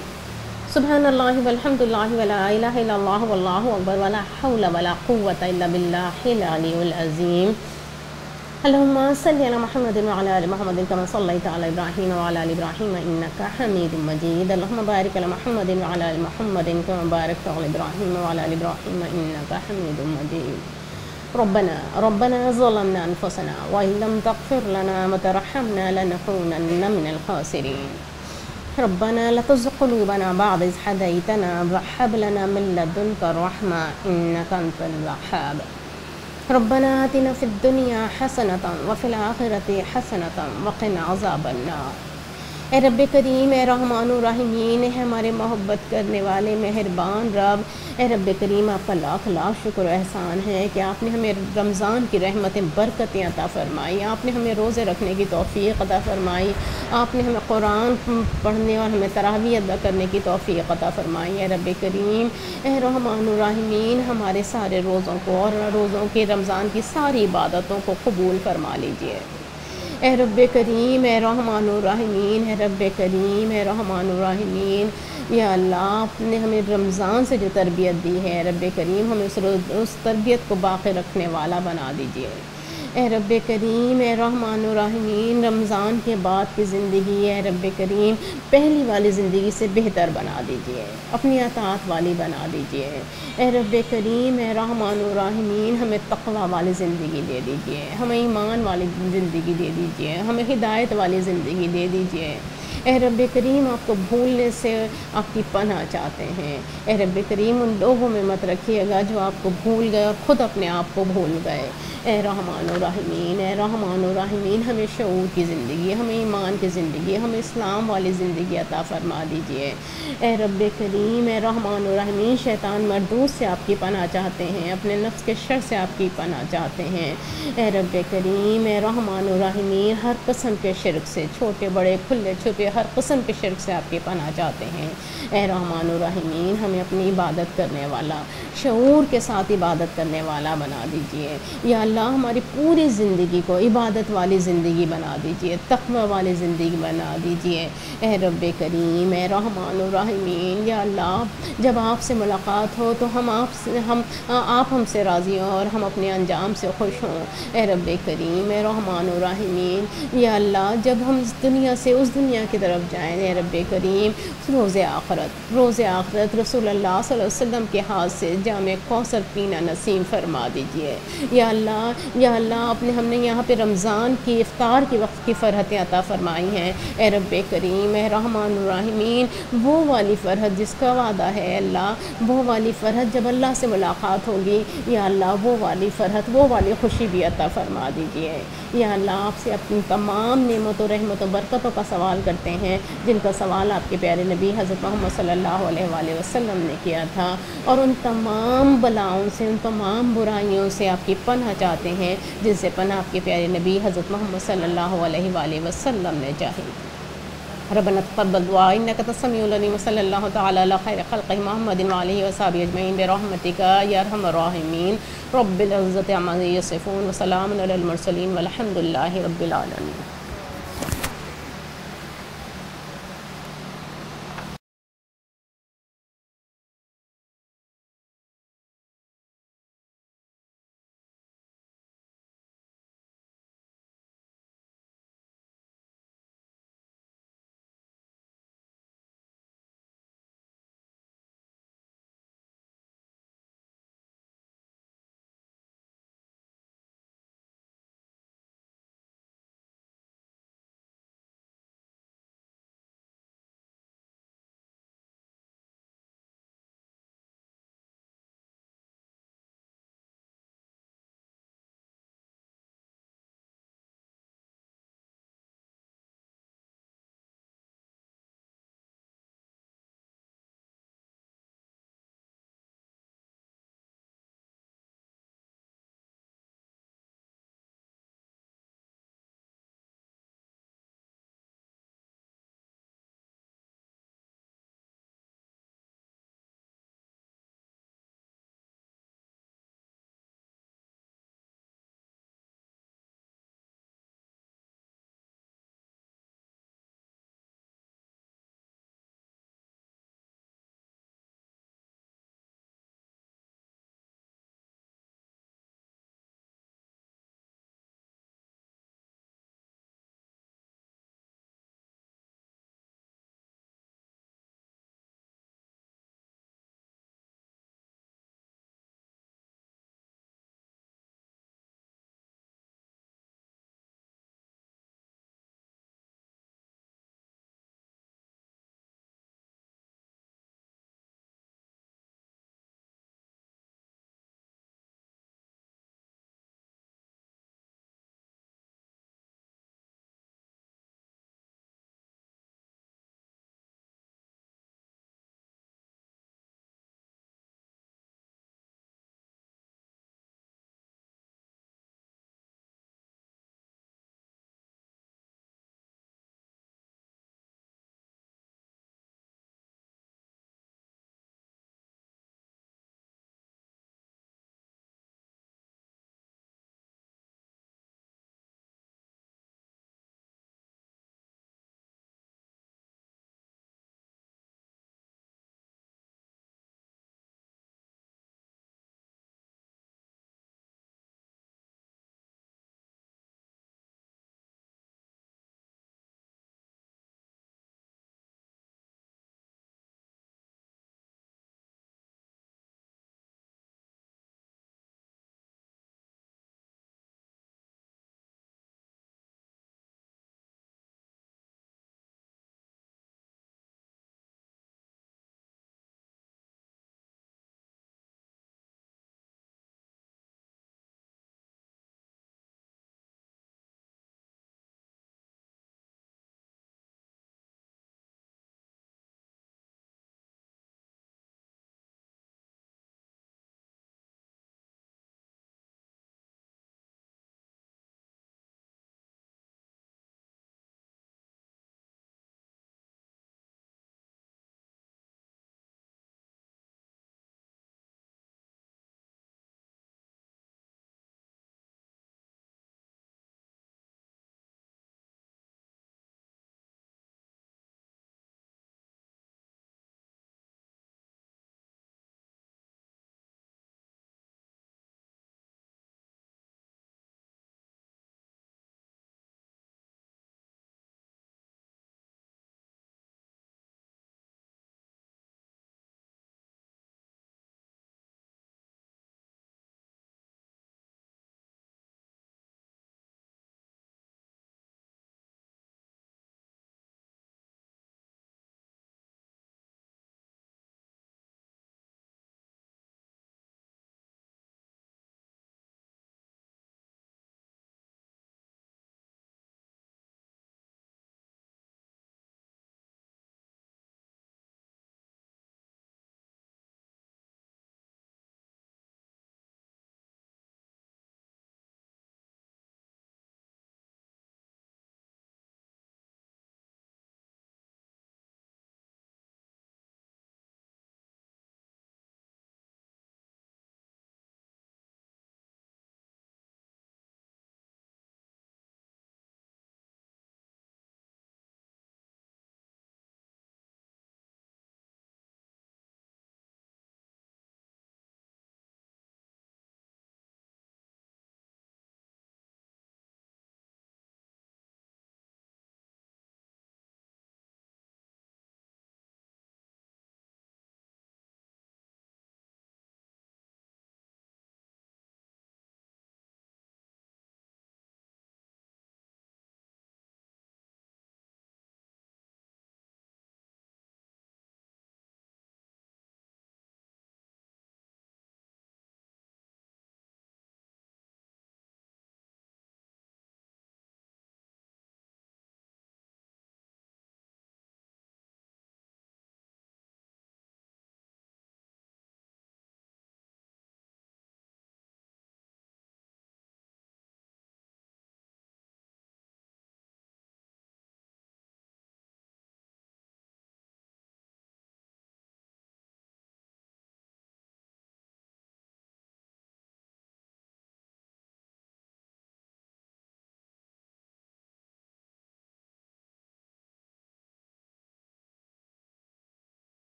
سبحان اللہ والحمد للہ ولا الہ الا اللہ واللہ اکبر ولا حول ولا قوة الا باللہ العلی العظیم. اللہم صلی علی محمد وعلی آل محمد کما صلیت علی ابراہیم وعلی آل ابراہیم انک حمید مجید. اللہم بارک علی محمد وعلی آل محمد کما بارکت علی ابراہیم وعلی آل ابراہیم انک حمید مجید. ربنا ظلمنا انفسنا وإن لم تغفر لنا وترحمنا لنكونن من الخاسرين. ربنا لا تزغ قلوبنا بعد إذ هديتنا وهب لنا من لدنك رحمة إنك أنت الوهاب. ربنا آتنا في الدنيا حسنة وفي الآخرة حسنة وقنا عذاب النار. اے رب کریم، اے رحمان الرحیمین، اے ہمارے محبت کرنے والے مہربان رب، اے رب کریم آپ کا لاکھ لاکھ شکر و احسان ہے کہ آپ نے ہمیں رمضان کی رحمتیں برکتیں عطا فرمائی، آپ نے ہمیں روزے رکھنے کی توفیق عطا فرمائی، آپ نے ہمیں قرآن پڑھنے اور ہمیں تراویح ادا کرنے کی توفیق عطا فرمائی. اے رب کریم، اے رحمان الرحیمین، ہمارے سارے روزوں کو اور روزوں کے رمضان کی ساری عبادتوں کو قبول فرما لیجیے. اے رب کریم، اے رحمان الرحیمین، اے رب کریم، اے رحمان الرحیمین، یا اللہ آپ نے ہمیں رمضان سے جو تربیت دی ہے، اے رب کریم ہمیں اس تربیت کو باقی رکھنے والا بنا دیجیے. اے رب کریم، اے رحمان الرحیمین، رمضان کے بعد کی زندگی اے رب کریم پہلی والی زندگی سے بہتر بنا دیجیے، اپنی اطاعت والی بنا دیجیے. اے رب کریم، اے رحمان الرحیمین، ہمیں تقوی والی زندگی دے دیجیے، ہمیں ایمان والی زندگی دے دیجیے، ہمیں ہدایت والی زندگی دے دیجیے. اے رب کریم، آپ کو بھولنے سے آپ کی پناہ چاہتے ہیں. اے رب کریم، ان لوگوں میں مت رکھیے گا جو آپ کو بھول گئے اور خود اپنے آپ کو بھول گئے. اے رحمان الرحیمین، اے رحمان الرحیمین، ہمیں شعور کی زندگی، ہمیں ایمان کی زندگی، ہمیں اسلام والی زندگی عطا فرما دیجیے. اے رب کریم، اے رحمان الرحیمین، شیطان مردود سے آپ کی پناہ چاہتے ہیں، اپنے نفس کے شر سے آپ کی پناہ چاہتے ہیں. اے رب کریم، اے رحمان الرحیمین، ہر قسم کے شرک سے، چھوٹے بڑے کھلے چھپے ہر قسم کے شرک سے آپ کی پناہ چاہتے ہیں. اے رحمان الرحیمین، ہمیں اپنی عبادت کرنے والا، شعور کے ساتھ عبادت کرنے والا بنا دیجیے. یا اللہ ہماری پوری زندگی کو عبادت والی زندگی بنا دیجیے، تقوی والی زندگی بنا دیجیے. اے رب کریم، اے رحمان الرحیمین، یا اللہ جب آپ سے ملاقات ہو تو آپ ہم سے راضی ہوں اور ہم اپنے انجام سے خوش ہوں. اے رب کریم، اے رحمان الرحیمین، یا اللہ جب ہم اس دنیا سے اس دنیا کی طرف جائیں، اے رب کریم روز آخرت رسول اللہ صلی اللہ علیہ وسلم کے ہاتھ سے جام کوثر پینا نصیب فرما دیجیے. یا اللہ ہم نے یہاں پہ رمضان کی افطار کے وقت کی فرحتیں عطا فرمائی ہیں. اے رب کریم، اے رحمان الرحیمین، وہ والی فرحت جس کا وعدہ ہے اللہ، وہ والی فرحت جب اللہ سے ملاقات ہوگی، یا اللہ وہ والی فرحت، وہ والی خوشی بھی عطا فرما دیجیے. یا اللہ آپ سے اپنی تمام نعمت و رحمت و برکتوں کا سوال کرتے ہیں جن کا سوال آپ کے پیارے نبی حضرت محمد صلی اللہ علیہ وآلہ وسلم نے کیا تھا، اور ان تمام بلاؤں سے، ان تمام برائیوں سے آپ کی پناہ چاہتے ہیں جن سے پناہ آپ کے پیارے نبی حضرت محمد صلی اللہ علیہ وآلہ وسلم نے چاہی. ربنا تقبل دعاء انك انت السميع العليم وصلى الله تعالى على خير خلقه محمد وآله وصحبه اجمعين برحمتك يا ارحم الراحمين. رب العزة عما يصفون وسلام على المرسلين والحمد لله رب العالمين.